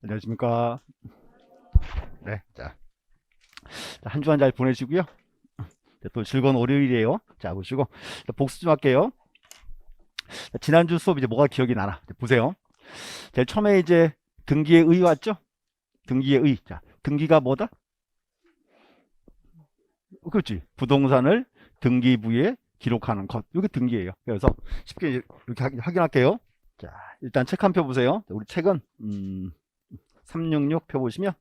안녕하십니까. 네, 한 주간 잘 보내시고요. 또 즐거운 월요일이에요. 자, 보시고 복습 좀 할게요. 지난주 수업 이제 뭐가 기억이 나나 보세요. 제일 처음에 이제 등기의 의 왔죠? 등기의 의. 자, 등기가 뭐다? 그렇지. 부동산을 등기부에 기록하는 것. 이게 등기예요. 그래서 쉽게 이렇게 확인할게요. 자, 일단 책 한 표 보세요. 우리 책은 366 표 보시면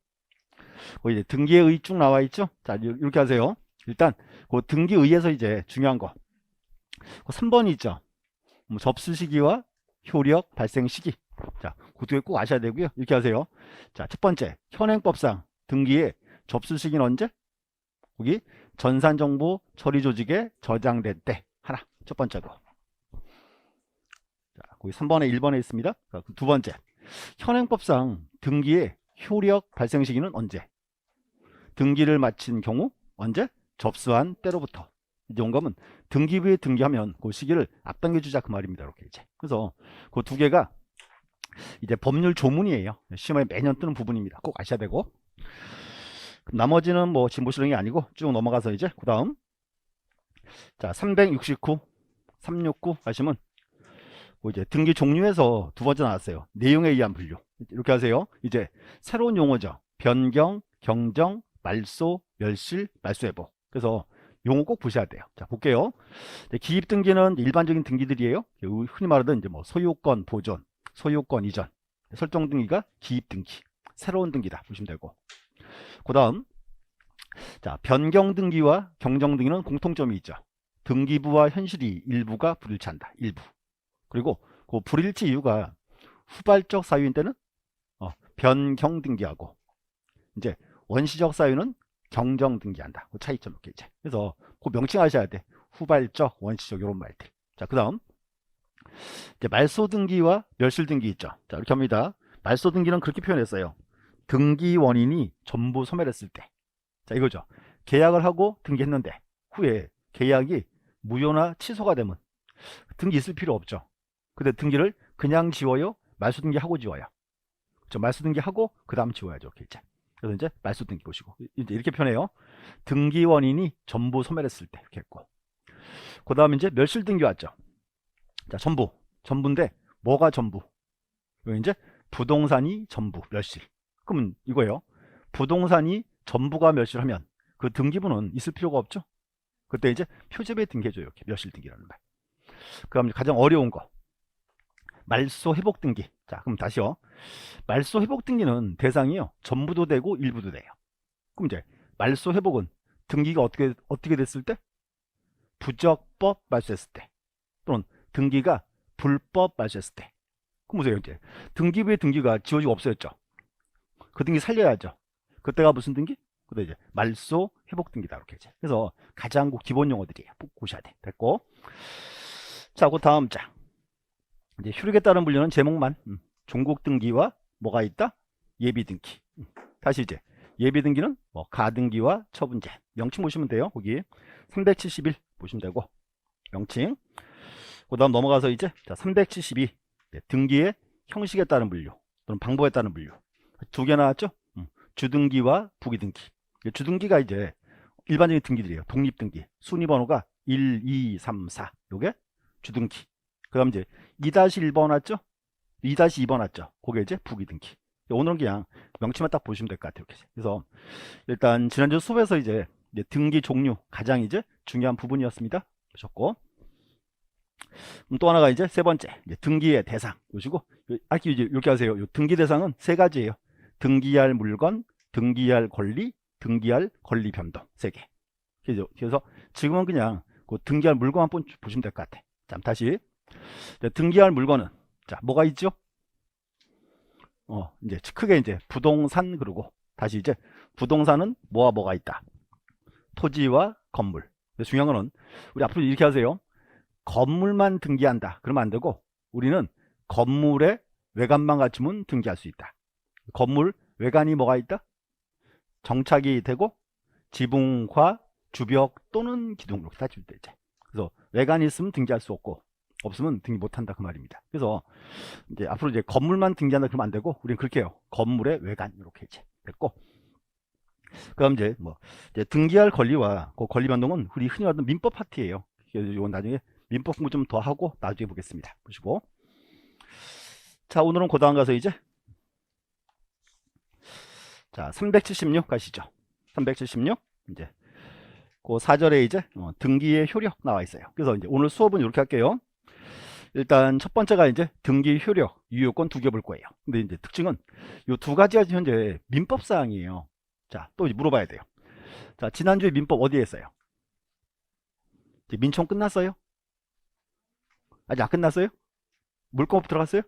거기 이제 등기의 의 쭉 나와 있죠? 자, 이렇게 하세요. 일단 그 등기의에서 이제 중요한 거. 그 3번이 있죠. 접수 시기와 효력 발생 시기. 자, 그 두 개 꼭 아셔야 되고요. 이렇게 하세요. 자, 첫 번째, 현행법상 등기의 접수 시기는 언제? 거기 전산정보 처리 조직에 저장된 때. 하나. 첫 번째로. 자, 거기 3번에 1번에 있습니다. 자, 두 번째, 현행법상 등기의 효력 발생 시기는 언제? 등기를 마친 경우 언제? 접수한 때로부터. 이제 원검은 등기부에 등기하면 그 시기를 앞당겨 주자 그 말입니다. 이렇게 이제. 그래서 그 두 개가 이제 법률 조문이에요. 시험에 매년 뜨는 부분입니다. 꼭 아셔야 되고. 나머지는 뭐 지금 보시는 게 아니고 쭉 넘어가서 이제 그다음 자, 369, 369 하시면 뭐 이제 등기 종류에서 두 번째 나왔어요. 내용에 의한 분류. 이렇게 하세요. 이제 새로운 용어죠. 변경, 경정, 말소, 멸실, 말소해보. 그래서 용어 꼭 보셔야 돼요. 자, 볼게요. 기입 등기는 일반적인 등기들이에요. 흔히 말하던 이제 뭐 소유권 보존, 소유권 이전, 설정 등기가 기입 등기, 새로운 등기다 보시면 되고. 그다음 자, 변경 등기와 경정 등기는 공통점이 있죠. 등기부와 현실이 일부가 불일치한다. 일부. 그리고 그 불일치 이유가 후발적 사유인 때는 변경 등기하고 이제 원시적 사유는 경정 등기한다. 그 차이점 이렇게 이제. 그래서 그 명칭하셔야 돼. 후발적, 원시적 이런 말들. 자, 그다음 이제 말소 등기와 멸실 등기 있죠. 자, 이렇게 합니다. 말소 등기는 그렇게 표현했어요. 등기 원인이 전부 소멸했을 때. 자, 이거죠. 계약을 하고 등기했는데 후에 계약이 무효나 취소가 되면 등기 있을 필요 없죠. 근데 등기를 그냥 지워요? 말소 등기하고 지워요? 그렇죠. 말소 등기하고 그 다음 지워야죠. 이렇게 이제. 그래서 이제 말소 등기 보시고 이제 이렇게 표현해요. 등기 원인이 전부 소멸했을 때 이렇게 했고, 그 다음에 이제 멸실 등기 왔죠. 자, 전부인데 뭐가 전부? 이거 이제 부동산이 전부 멸실. 그러면 이거예요. 부동산이 전부가 멸실하면 그 등기부는 있을 필요가 없죠. 그때 이제 표제부에 등기해줘요. 이렇게 멸실 등기라는 말. 그다음 가장 어려운 거, 말소 회복 등기. 자, 그럼 다시요. 말소 회복 등기는 대상이요. 전부도 되고 일부도 돼요. 그럼 이제 말소 회복은 등기가 어떻게 됐을 때? 부적법 말소했을 때, 또는 등기가 불법 말소했을 때. 그럼 보세요. 이제 등기부의 등기가 지워지고 없어졌죠. 그 등기 살려야죠. 그때가 무슨 등기? 그때 이제 말소 회복 등기다. 이렇게 이제. 그래서 가장 기본 용어들이에요. 꼭 보셔야 돼. 됐고. 자, 그 다음 장. 이제 효력에 따른 분류는 제목만. 종국 등기와 뭐가 있다? 예비 등기. 다시 이제 예비 등기는 뭐 가등기와 처분제. 명칭 보시면 돼요. 거기 371 보시면 되고 명칭. 그다음 넘어가서 이제 자, 372 등기의 형식에 따른 분류 또는 방법에 따른 분류. 두 개 나왔죠? 주등기와 부기등기. 주등기가 이제 일반적인 등기들이에요. 독립등기. 순위번호가 1, 2, 3, 4. 요게 주등기. 그 다음 이제 2-1번 왔죠? 2-2번 왔죠? 그게 이제 부기등기. 오늘은 그냥 명칭만 딱 보시면 될 것 같아요. 그래서 일단 지난주 수업에서 이제 등기 종류 가장 이제 중요한 부분이었습니다. 보셨고. 또 하나가 이제 세 번째, 이제 등기의 대상 보시고, 이렇게 하세요. 등기 대상은 세 가지예요. 등기할 물건, 등기할 권리, 등기할 권리 변동. 세 개. 그래서 지금은 그냥 그 등기할 물건 한번 보시면 될 것 같아. 자, 다시 등기할 물건은 자, 뭐가 있죠? 이제 크게 이제 부동산. 그리고 다시 이제 부동산은 뭐가 있다? 토지와 건물. 중요한 거는 우리 앞으로 이렇게 하세요. 건물만 등기한다. 그러면 안 되고 우리는 건물의 외관만 갖추면 등기할 수 있다. 건물 외관이 뭐가 있다? 정착이 되고 지붕과 주벽 또는 기둥 이렇게 다 줄 때 이제. 그래서 외관이 있으면 등기할 수 없고 없으면 등기 못한다 그 말입니다. 그래서 이제 앞으로 이제 건물만 등기한다 그러면 안 되고 우리는 그렇게 해요. 건물의 외관 이렇게 이제 됐고, 그다음 이제 등기할 권리와 그 권리 변동은 우리 흔히 말하는 민법 파트예요. 이건 나중에 민법 공부 좀 더 하고 나중에 보겠습니다. 보시고, 자 오늘은 고다음 가서 이제 자 376 가시죠. 376 이제 그 4절에 이제 등기의 효력 나와 있어요. 그래서 이제 오늘 수업은 이렇게 할게요. 일단 첫 번째가 이제 등기 효력 유효권 두 개 볼 거예요. 근데 이제 특징은 이 두 가지가 현재 민법 사항이에요. 자, 또 물어봐야 돼요. 자, 지난주에 민법 어디에 했어요? 민총 끝났어요? 아직 안 끝났어요? 물권법 들어갔어요?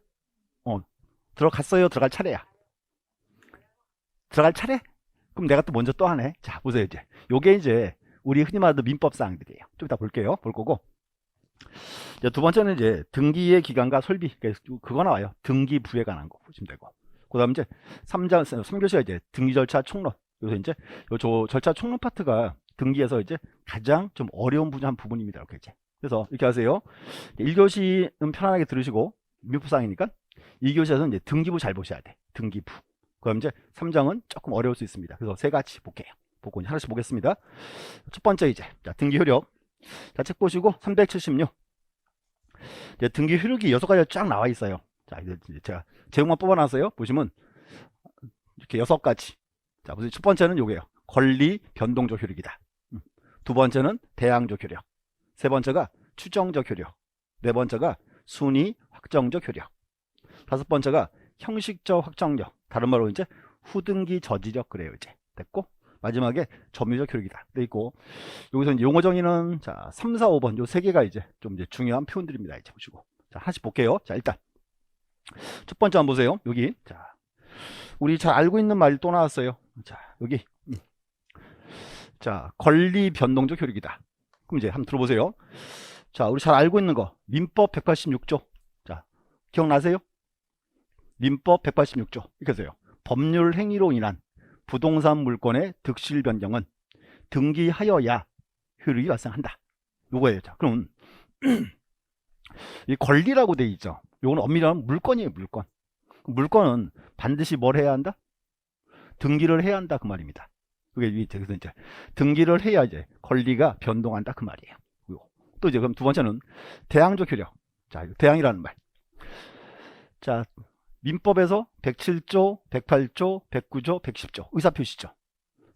들어갔어요? 들어갈 차례야? 들어갈 차례? 그럼 내가 또 먼저 또 하네. 자, 보세요. 이제 요게 이제 우리 흔히 말하는 민법 사항들이에요. 좀 이따 볼게요. 볼 거고. 이제 두 번째는 이제 등기의 기간과 설비, 그거 나와요. 등기 부에 관한 거 보시면 되고. 그 다음 이제 3교시가 이제 등기 절차 총론. 여기서 이제 요 절차 총론 파트가 등기에서 이제 가장 좀 어려운 부분입니다. 이렇게 이제. 그래서 이렇게 하세요. 1교시는 편안하게 들으시고, 민법상이니까 2교시에서는 이제 등기부 잘 보셔야 돼. 등기부. 그럼 이제 3장은 조금 어려울 수 있습니다. 그래서 세 가지 볼게요. 보고 이제 하나씩 보겠습니다. 첫 번째 이제 자, 등기 효력. 자, 책 보시고 376. 이제 등기 효력이 6가지가 쫙 나와 있어요. 자, 이제 제가 제목만 뽑아놨어요. 보시면 이렇게 6가지. 자, 보세요. 첫 번째는 요게요. 권리 변동적 효력이다. 두 번째는 대항적 효력. 세 번째가 추정적 효력. 네 번째가 순위 확정적 효력. 다섯 번째가 형식적 확정력. 다른 말로 이제 후등기 저지력 그래요. 이제 됐고, 마지막에 점유적 효력이다. 돼 있고, 여기서 이제 용어 정의는 자 3, 4, 5번 요 세 개가 이제 좀 이제 중요한 표현들입니다. 이제 보시고, 자 하나씩 볼게요. 자 일단 첫 번째 한번 보세요. 여기 자 우리 잘 알고 있는 말이 또 나왔어요. 자 여기 자 권리 변동적 효력이다. 그럼 이제 한번 들어보세요. 자 우리 잘 알고 있는 거 민법 186조. 자 기억나세요? 민법 186조 이렇게 해서요. 법률 행위로 인한 부동산 물권의 득실 변경은 등기하여야 효력이 발생한다. 요거예요. 자, 그럼 이 권리라고 돼 있죠. 요거는 엄밀히 하면 물권이에요. 물권. 물권은 반드시 뭘 해야 한다? 등기를 해야 한다 그 말입니다. 그게 이제 등기를 해야 이제 권리가 변동한다 그 말이에요. 또 이제 그럼 두 번째는 대항적 효력. 자, 대항이라는 말. 자, 민법에서 107조, 108조, 109조, 110조 의사표시죠.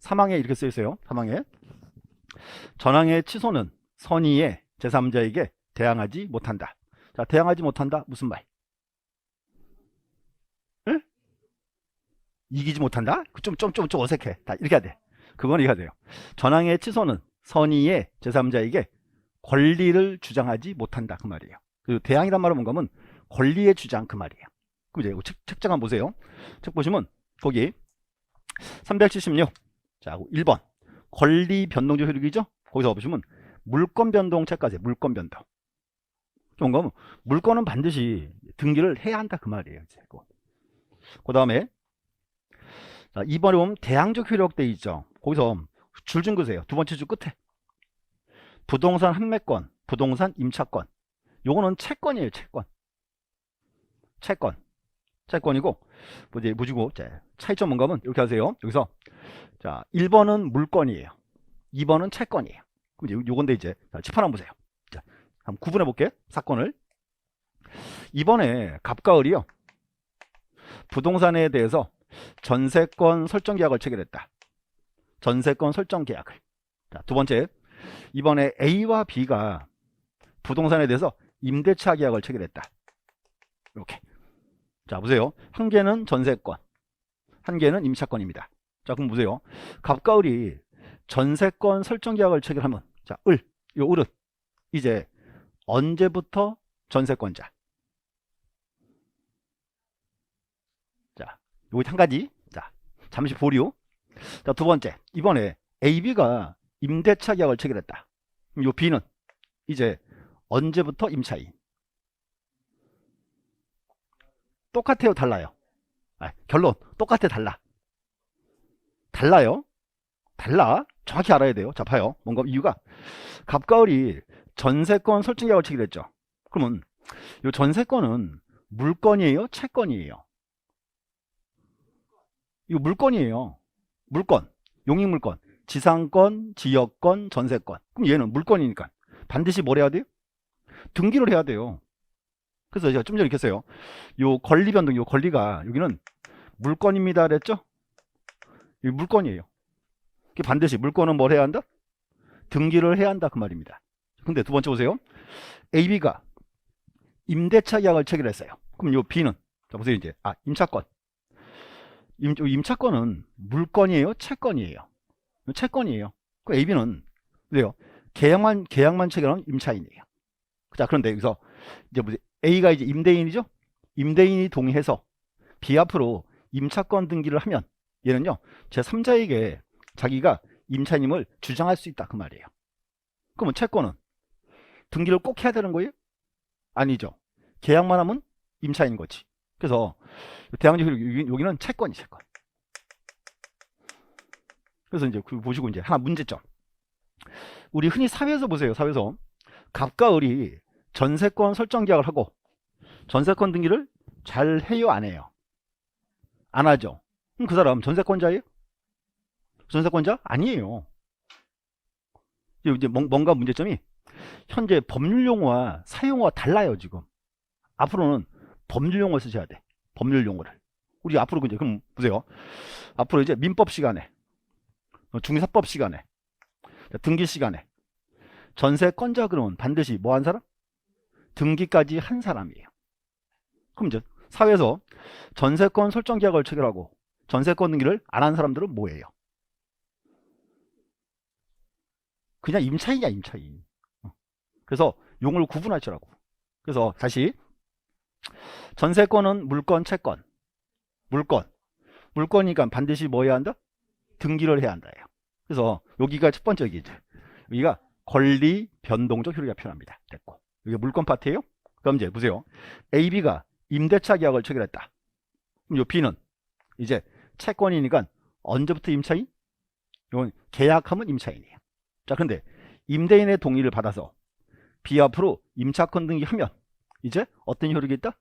사망에 이렇게 쓰여 있어요. 사망에 전항의 취소는 선의의 제3자에게 대항하지 못한다. 자, 대항하지 못한다 무슨 말? 응? 이기지 못한다? 좀 어색해. 다 이렇게 해야 돼. 그건 이해가 돼요. 전항의 취소는 선의의 제3자에게 권리를 주장하지 못한다 그 말이에요. 그 대항이란 말은 뭔가 하면 권리의 주장 그 말이에요. 그럼 이제 책장 한번 보세요. 책 보시면 거기 376. 자, 1번 권리 변동적 효력이죠. 거기서 보시면 물권 변동 책까지 물권 변동. 뭔가 하면 물권은 반드시 등기를 해야 한다 그 말이에요. 그 다음에 자, 2번에 보면 대항적 효력 돼 있죠. 거기서 줄 준 거세요. 두 번째 줄 끝에 부동산 판매권, 부동산 임차권. 요거는 채권이에요. 채권이고 무지고 차이점 뭔가 하면 이렇게 하세요. 여기서 자 1번은 물권이에요. 2번은 채권이에요. 그럼 요건데 이제 집 하나 보세요. 자, 한번 구분해 볼게. 사건을. 이번에 갑과 을이요. 부동산에 대해서 전세권 설정 계약을 체결했다. 전세권 설정 계약을. 자, 두 번째. 이번에 A와 B가 부동산에 대해서 임대차 계약을 체결했다. 이렇게. 자, 보세요. 한 개는 전세권, 한 개는 임차권입니다. 자, 그럼 보세요. 갑과 을이 전세권 설정 계약을 체결하면, 자, 요 을은 이제 언제부터 전세권자? 자, 요거 한 가지. 자, 잠시 보류. 자, 두 번째. 이번에 A, B가 임대차 계약을 체결했다. 그럼 요 B는 이제 언제부터 임차인? 똑같아요, 달라요? 결론 똑같아, 달라요? 달라? 정확히 알아야 돼요. 자, 봐요. 뭔가 이유가 갑과 을이 전세권 설정 계약을 체결했죠. 그러면 요 전세권은 물건이에요? 채권이에요? 이거 물건이에요. 물건, 용익물건, 지상권, 지역권, 전세권. 그럼 얘는 물건이니까 반드시 뭘 해야 돼요? 등기를 해야 돼요. 그래서 제가 좀 전에 얘기했어요. 요 권리 변동, 요 권리가 여기는 물건입니다 그랬죠? 이 물건이에요. 반드시 물건은 뭘 해야 한다? 등기를 해야 한다 그 말입니다. 근데 두 번째 보세요. AB가 임대차 계약을 체결했어요. 그럼 요 B는 자 보세요. 이제 임차권. 임차권은 물건이에요? 채권이에요? 채권이에요. 그 AB는 그래요. 계약만 체결한 임차인이에요. 자, 그런데 여기서 이제 A가 이제 임대인이죠? 임대인이 동의해서 B 앞으로 임차권 등기를 하면 얘는요, 제3자에게 자기가 임차인임을 주장할 수 있다 그 말이에요. 그러면 채권은 등기를 꼭 해야 되는 거예요? 아니죠. 계약만 하면 임차인 거지. 그래서 대항력이 여기는 채권이 채권. 그래서 이제 보시고 이제 하나 문제점. 우리 흔히 사회에서 보세요. 사회에서 갑과 을이 전세권 설정 계약을 하고 전세권 등기를 잘 해요, 안 해요? 안 하죠. 그럼 그 사람 전세권자예요? 전세권자? 아니에요. 이제 뭔가 문제점이 현재 법률 용어와 사용어가 달라요, 지금. 앞으로는 법률 용어를 쓰셔야 돼. 법률 용어를. 우리 앞으로 이제 그럼 보세요. 앞으로 이제 민법 시간에, 중사법 시간에, 등기 시간에 전세권자 그러면 반드시 뭐 한 사람? 등기까지 한 사람이에요. 그럼 이제 사회에서 전세권 설정 계약을 체결하고 전세권 등기를 안 한 사람들은 뭐예요? 그냥 임차인이야, 임차인. 그래서 용어를 구분하시라고. 그래서 다시 전세권은 물건, 채권. 물건이니까 반드시 뭐 해야 한다? 등기를 해야 한다예요. 그래서 여기가 첫 번째 얘기죠. 여기가 권리 변동적 효력이 표현합니다. 됐고. 이게 물건 파트예요. 그럼 이제 보세요. AB가 임대차 계약을 체결했다. 그럼 요 B는 이제 채권이니까 언제부터 임차인? 이건 계약하면 임차인이에요. 자, 그런데 임대인의 동의를 받아서 B 앞으로 임차권 등기하면 이제 어떤 효력이 있다?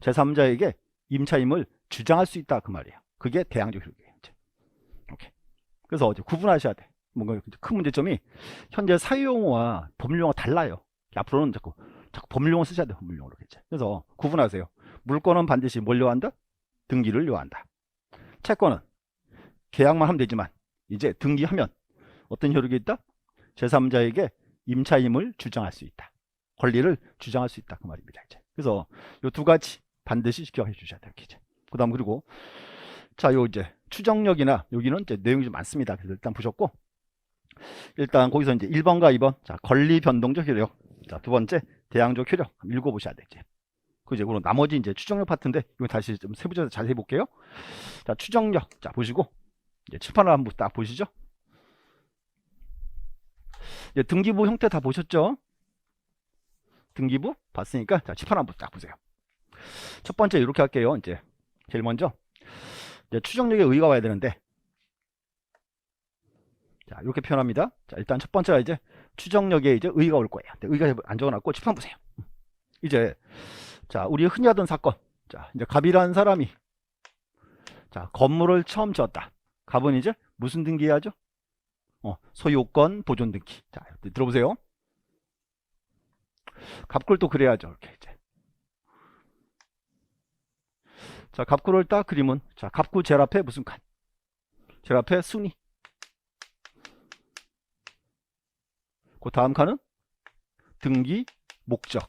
제3자에게 임차임을 주장할 수 있다 그 말이에요. 그게 대항적 효력이에요. 오케이. 그래서 이제 구분하셔야 돼. 뭔가 큰 문제점이 현재 사유용어와 법률용어가 달라요. 앞으로는 자꾸 법률용어 쓰셔야 돼요. 법률용어로. 그래서 구분하세요. 물건은 반드시 뭘 요한다? 등기를 요한다. 채권은 계약만 하면 되지만 이제 등기하면 어떤 효력이 있다? 제3자에게 임차임을 주장할 수 있다. 권리를 주장할 수 있다 그 말입니다. 이제. 그래서 이 두 가지 반드시 기억해 주셔야 돼요. 그 다음 그리고 자, 요 이제 추정력이나 여기는 이제 내용이 좀 많습니다. 그래서 일단 보셨고 일단 거기서 이제 1번과 2번 자 권리 변동적 효력 자 두 번째 대항적 효력 읽어보셔야 되지. 그 이제 그럼 나머지 이제 추정력 파트인데 이거 다시 좀 세부적으로 자세히 볼게요. 자 추정력 자 보시고 이제 칠판을 한번 딱 보시죠. 이제 등기부 형태 다 보셨죠? 등기부 봤으니까 자 칠판 한번 딱 보세요. 첫 번째 이렇게 할게요. 이제 제일 먼저 이제 추정력에 의의가 와야 되는데 자 이렇게 표현합니다. 자 일단 첫 번째가 이제 추정력에 이제 의의가 올 거예요. 의의가 안 적어놨고 칠판 보세요. 이제 자 우리 흔히 하던 사건 자 이제 갑이라는 사람이 자 건물을 처음 지었다. 갑은 이제 무슨 등기해야죠? 소유권 보존 등기. 자 들어보세요. 갑구를 또 그려야죠. 이렇게 이제. 자 갑구를 딱 그리면 자 갑구 제일 앞에 무슨 칸? 제일 앞에 순위. 그 다음 칸은 등기 목적.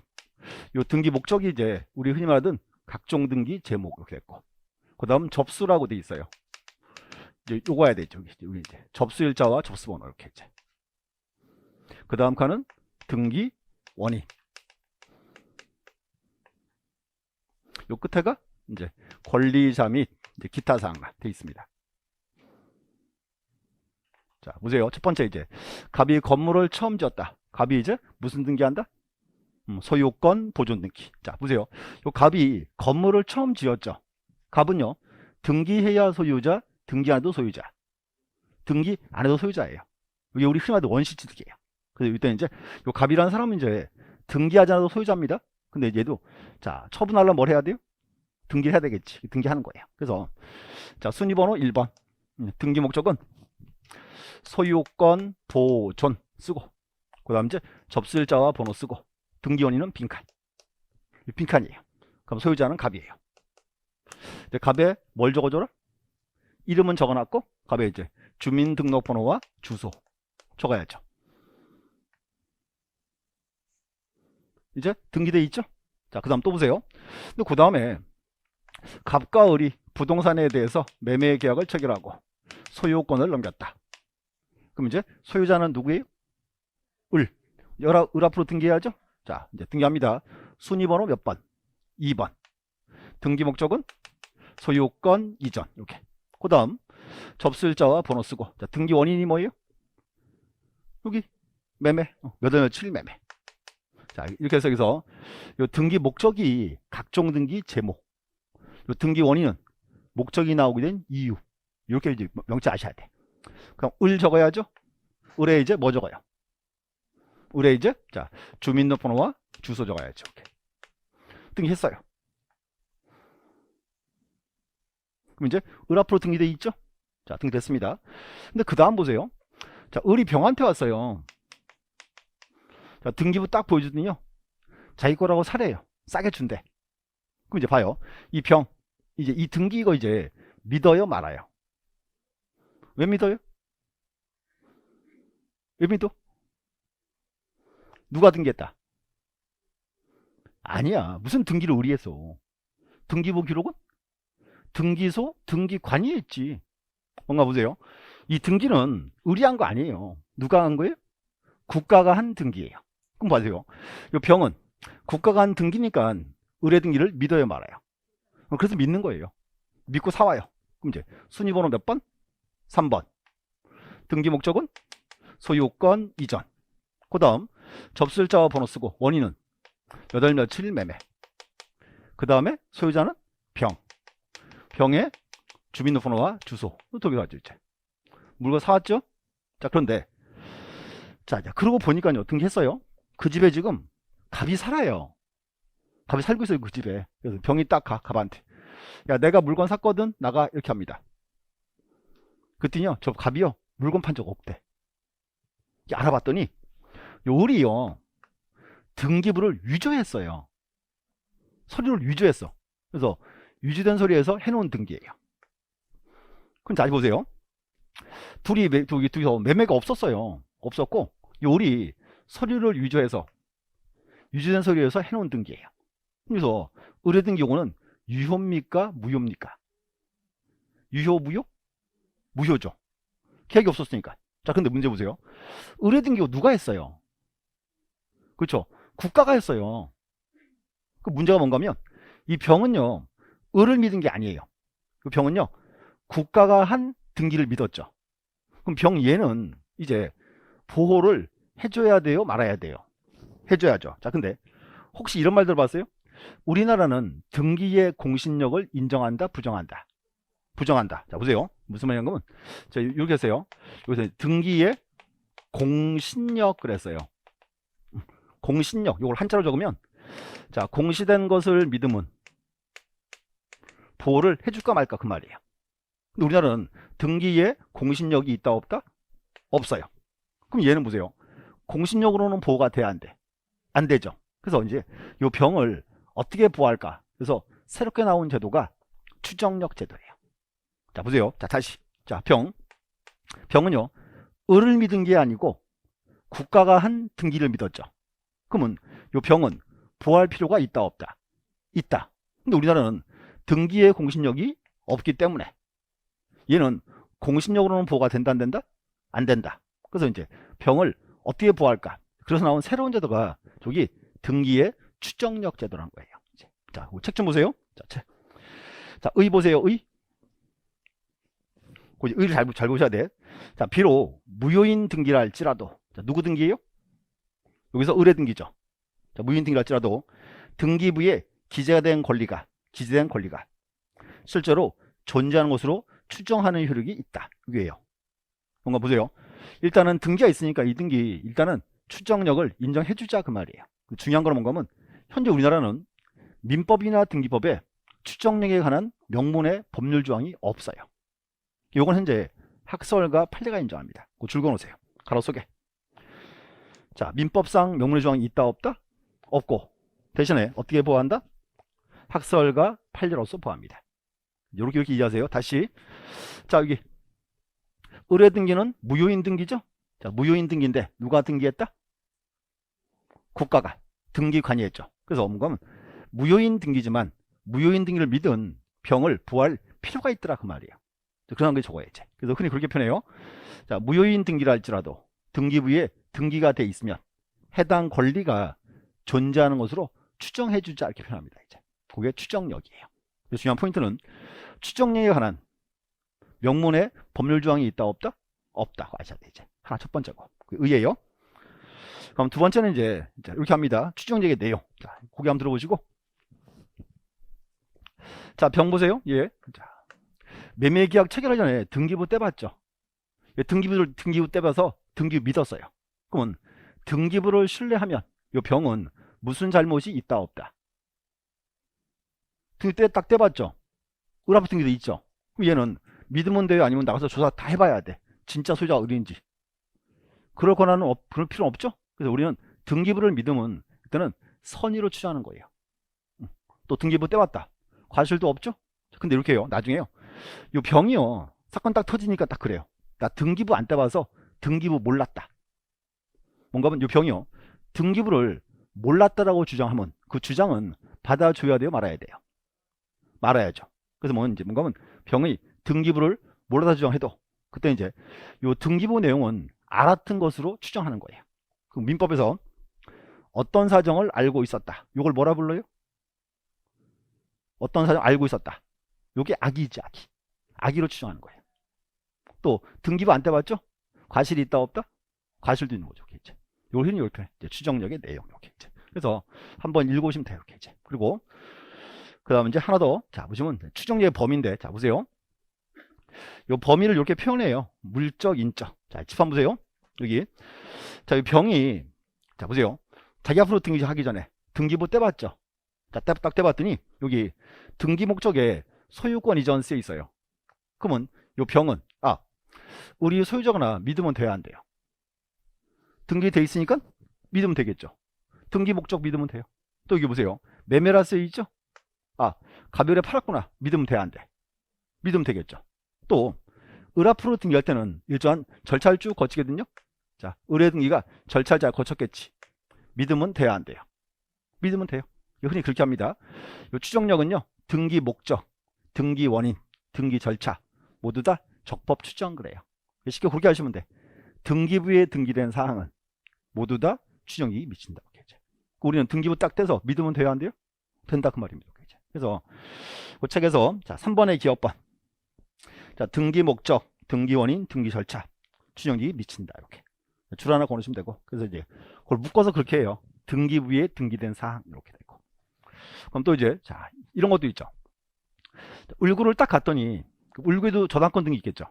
요 등기 목적이 이제 우리 흔히 말하던 각종 등기 제목 이렇게 됐고, 그 다음 접수라고 돼 있어요. 이제 요거 해야 되죠. 여기 이제 접수일자와 접수번호 이렇게 이제. 그 다음 칸은 등기 원인. 요 끝에가 이제 권리자 및 이제 기타 사항만 돼 있습니다. 자 보세요. 첫 번째 이제 갑이 건물을 처음 지었다. 갑이 이제 무슨 등기한다? 소유권 보존 등기. 자 보세요. 요 갑이 건물을 처음 지었죠. 갑은요 등기해야 소유자, 등기 안 해도 소유자. 등기 안 해도 소유자예요. 이게 우리 흔히 말하는 원시취득이에요. 그래서 이때 이제 요 갑이라는 사람은 이제 등기하지 않아도 소유자입니다. 근데 얘도 자 처분하려면 뭘 해야 돼요? 등기를 해야 되겠지. 등기하는 거예요. 그래서 자 순위번호 1번 등기 목적은 소유권 보존 쓰고 그 다음 이제 접수일자와 번호 쓰고 등기 원인은 빈칸. 빈칸이에요. 그럼 소유자는 갑이에요. 갑에 뭘 적어줘라? 이름은 적어놨고 갑에 이제 주민등록번호와 주소 적어야죠. 이제 등기돼 있죠? 자, 그 다음 또 보세요. 근데 그 다음에 갑과 을이 부동산에 대해서 매매 계약을 체결하고 소유권을 넘겼다. 그럼 이제 소유자는 누구예요? 을. 을 앞으로 등기해야죠? 자, 이제 등기합니다. 순위번호 몇 번? 2번. 등기 목적은 소유권 이전. 이렇게. 그 다음 접수일자와 번호 쓰고. 자, 등기 원인이 뭐예요? 여기 매매. 몇 월 며칠 매매. 자, 이렇게 해서 여기서 요 등기 목적이 각종 등기 제목. 요 등기 원인은 목적이 나오게 된 이유. 이렇게 이제 명치 아셔야 돼. 그럼 을 적어야죠. 을에 이제 뭐 적어요? 을에 이제 자 주민등록번호와 주소 적어야죠. 이렇게. 등기했어요. 그럼 이제 을 앞으로 등기돼 있죠? 자, 등기됐습니다. 근데 그 다음 보세요. 자, 을이 병한테 왔어요. 자, 등기부 딱 보여주더니요. 자기 거라고 사래요. 싸게 준대. 그럼 이제 봐요. 이 병, 이제 이 등기 이거 이제 믿어요, 말아요? 왜 믿어요? 왜 믿어? 누가 등기했다? 아니야. 무슨 등기를 의리했어. 등기부 기록은 등기소, 등기관이 했지. 뭔가 보세요. 이 등기는 의리한 거 아니에요. 누가 한 거예요? 국가가 한 등기예요. 그럼 봐세요. 이 병은 국가가 한 등기니까 의뢰 등기를 믿어요, 말아요? 그래서 믿는 거예요. 믿고 사와요. 그럼 이제 순위번호 몇 번? 3번. 등기 목적은 소유권 이전. 그 다음 접수일자와 번호 쓰고 원인은 몇 월 며칠 매매. 그 다음에 소유자는 병. 병의 주민등록번호와 주소. 독일하죠 이제. 물건 사왔죠? 자, 그런데 자, 그러고 보니까요. 등기했어요. 그 집에 지금 갑이 살아요. 갑이 살고 있어요, 그 집에. 그래서 병이 딱 갑한테. 야, 내가 물건 샀거든? 나가. 이렇게 합니다. 그랬더니요, 저 갑이요, 물건 판 적 없대. 알아봤더니, 요 을이요, 등기부를 위조했어요. 서류를 위조했어. 그래서 위조된 서류에서 해놓은 등기예요. 그럼 잘 보세요. 둘이서 매매가 없었어요. 없었고, 요 을이 서류를 위조해서 위조된 서류에서 해놓은 등기예요. 그래서 의뢰된 경우는 유효입니까? 무효입니까? 유효, 무효? 무효죠. 계약이 없었으니까. 자, 근데 문제 보세요. 의뢰된 경우 누가 했어요? 그렇죠? 국가가 했어요. 그 문제가 뭔가 하면 이 병은요, 을을 믿은 게 아니에요. 그 병은요, 국가가 한 등기를 믿었죠. 그럼 병 얘는 이제 보호를 해줘야 돼요? 말아야 돼요? 해줘야죠. 자, 근데 혹시 이런 말 들어봤어요? 우리나라는 등기의 공신력을 인정한다, 부정한다? 부정한다. 자, 보세요. 무슨 말이냐면, 자, 이렇게 했어요. 여기서 등기의 공신력 그랬어요. 공신력, 이걸 한자로 적으면, 자, 공시된 것을 믿으면 보호를 해줄까 말까 그 말이에요. 근데 우리나라는 등기에 공신력이 있다, 없다? 없어요. 그럼 얘는 보세요. 공신력으로는 보호가 돼야 안 돼? 안 되죠. 그래서 이제 이 병을 어떻게 보호할까? 그래서 새롭게 나온 제도가 추정력 제도예요. 자, 보세요. 자, 다시. 자, 병은요, 을을 믿은 게 아니고 국가가 한 등기를 믿었죠. 그러면 이 병은 보호할 필요가 있다, 없다? 있다. 근데 우리나라는 등기의 공신력이 없기 때문에 얘는 공신력으로는 보호가 된다, 안 된다? 안 된다. 그래서 이제 병을 어떻게 보호할까? 그래서 나온 새로운 제도가 저기 등기의 추정력 제도라는 거예요. 자, 책 좀 보세요. 자, 의 보세요. 의를 잘 보셔야 돼. 자, 비록 무효인 등기라 할지라도, 자, 누구 등기예요? 여기서 의뢰 등기죠. 자, 무효인 등기라 할지라도 등기부에 기재된 권리가 실제로 존재하는 것으로 추정하는 효력이 있다. 이게요. 뭔가 보세요. 일단은 등기가 있으니까 이 등기 일단은 추정력을 인정해주자 그 말이에요. 중요한 거는 뭔가 하면 현재 우리나라는 민법이나 등기법에 추정력에 관한 명문의 법률 조항이 없어요. 이건 현재 학설과 판례가 인정합니다. 그 줄 그어놓으세요. 가로 속에. 자, 민법상 명문의 조항이 있다 없다? 없고 대신에 어떻게 보호한다? 학설과 판례로서 보호합니다. 이렇게 이해하세요. 다시. 자, 여기 의뢰 등기는 무효인 등기죠. 자, 무효인 등기인데 누가 등기했다? 국가가 등기 관여했죠. 그래서 뭔가 무효인 등기지만 무효인 등기를 믿은 병을 부할 필요가 있더라 그 말이에요. 그런 게 적어야지. 그래서 흔히 그렇게 표현해요. 자, 무효인 등기라 할지라도 등기부에 등기가 돼 있으면 해당 권리가 존재하는 것으로 추정해주자 이렇게 표현합니다. 이제 그게 추정력이에요. 중요한 포인트는 추정력에 관한 명문의 법률 조항이 있다 없다? 없다고 아셔야 돼. 이제 하나 첫 번째고 의예요. 그럼 두 번째는 이제 이렇게 합니다. 추정력의 내용. 자, 고개 한번 들어보시고. 자, 병 보세요. 예. 자, 매매계약 체결하기 전에 등기부 떼봤죠. 등기부 떼봐서 등기부 믿었어요. 그러면 등기부를 신뢰하면 이 병은 무슨 잘못이 있다 없다? 등기부 딱 떼봤죠. 의뢰부 등기도 있죠. 그럼 얘는 믿으면 돼요? 아니면 나가서 조사 다 해봐야 돼? 진짜 소유자가 어디인지. 그럴 권한은 그럴 필요는 없죠. 그래서 우리는 등기부를 믿으면 일단은 선의로 추정하는 거예요. 또 등기부 떼왔다. 과실도 없죠. 근데 이렇게 해요. 나중에요. 이 병이요. 사건 딱 터지니까 딱 그래요. 나 등기부 안 떼봐서 등기부 몰랐다. 뭔가 하면 이 병이요. 등기부를 몰랐다라고 주장하면 그 주장은 받아줘야 돼요? 말아야 돼요? 말아야죠. 그래서 뭔가 하면 병이 등기부를 몰랐다 주장해도 그때 이제 이 등기부 내용은 알았던 것으로 추정하는 거예요. 그 민법에서 어떤 사정을 알고 있었다. 이걸 뭐라 불러요? 어떤 사정 알고 있었다. 이게 악의지, 악의. 악의로 추정하는 거예요. 또 등기부 안 떼봤죠? 과실이 있다 없다? 과실도 있는 거죠. 이제 이걸 흔히 이렇게 추정력의 내용 이렇게 이제. 그래서 한번 읽어보시면 돼요. 이렇게 이제. 그리고 그다음 이제 하나 더. 자, 보시면 추정력의 범위인데, 자 보세요. 이 범위를 이렇게 표현해요. 물적, 인적. 자, 집 한번 보세요. 여기. 자, 이 병이, 자, 보세요. 자기 앞으로 등기하기 전에 등기부 떼봤죠. 자, 딱 떼봤더니 여기 등기 목적에 소유권 이전 쓰여 있어요. 그러면 이 병은, 우리 소유자거나 믿으면 돼야 안 돼요? 등기돼 있으니까 믿으면 되겠죠. 등기 목적 믿으면 돼요. 또 여기 보세요. 매매라 쓰여 있죠. 가별에 팔았구나. 믿으면 돼야 안 돼? 믿으면 되겠죠. 또 을 앞으로 등기할 때는 일정한 절차를 쭉 거치거든요. 자, 의뢰 등기가 절차를 잘 거쳤겠지. 믿으면 돼야 안 돼요? 믿으면 돼요. 흔히 그렇게 합니다. 이 추정력은요. 등기 목적, 등기 원인, 등기 절차 모두 다 적법 추정 그래요. 쉽게 그렇게 하시면 돼. 등기부에 등기된 사항은 모두 다 추정이 미친다. 우리는 등기부 딱 떼서 믿으면 돼야 안 돼요? 된다 그 말입니다. 그래서 그 책에서 자 3번의 기업번. 자, 등기 목적, 등기 원인, 등기 절차 추정이 미친다. 이렇게 줄 하나 걸으시면 되고. 그래서 이제 그걸 묶어서 그렇게 해요. 등기부에 등기된 사항 이렇게 되고. 그럼 또 이제 자 이런 것도 있죠. 을구를 딱 갔더니 을구에도 저당권 등기 있겠죠.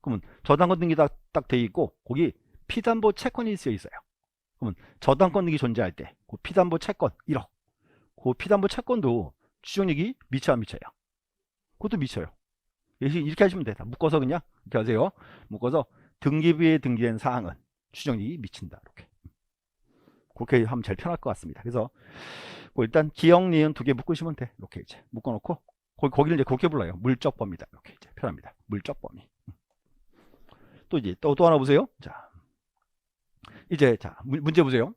그러면 저당권 등기 딱 돼 있고 거기 피담보 채권이 쓰여 있어요. 그러면 저당권 등기 존재할 때 그 피담보 채권 1억. 그 피담보 채권도 추정력이 미쳐야 미쳐요. 그것도 미쳐요. 이렇게 하시면 돼요. 묶어서 그냥 이렇게 하세요. 묶어서 등기부에 등기된 사항은 추정력이 미친다. 이렇게. 그렇게 하면 제일 편할 것 같습니다. 그래서 일단 기억, 니은 두 개 묶으시면 돼. 이렇게 이제 묶어놓고 거기를 이제 그렇게 불러요. 물적 범위다. 이렇게 이제 표현합니다. 물적 범위. 또 이제 또 하나 보세요. 자, 이제 자 문제 보세요.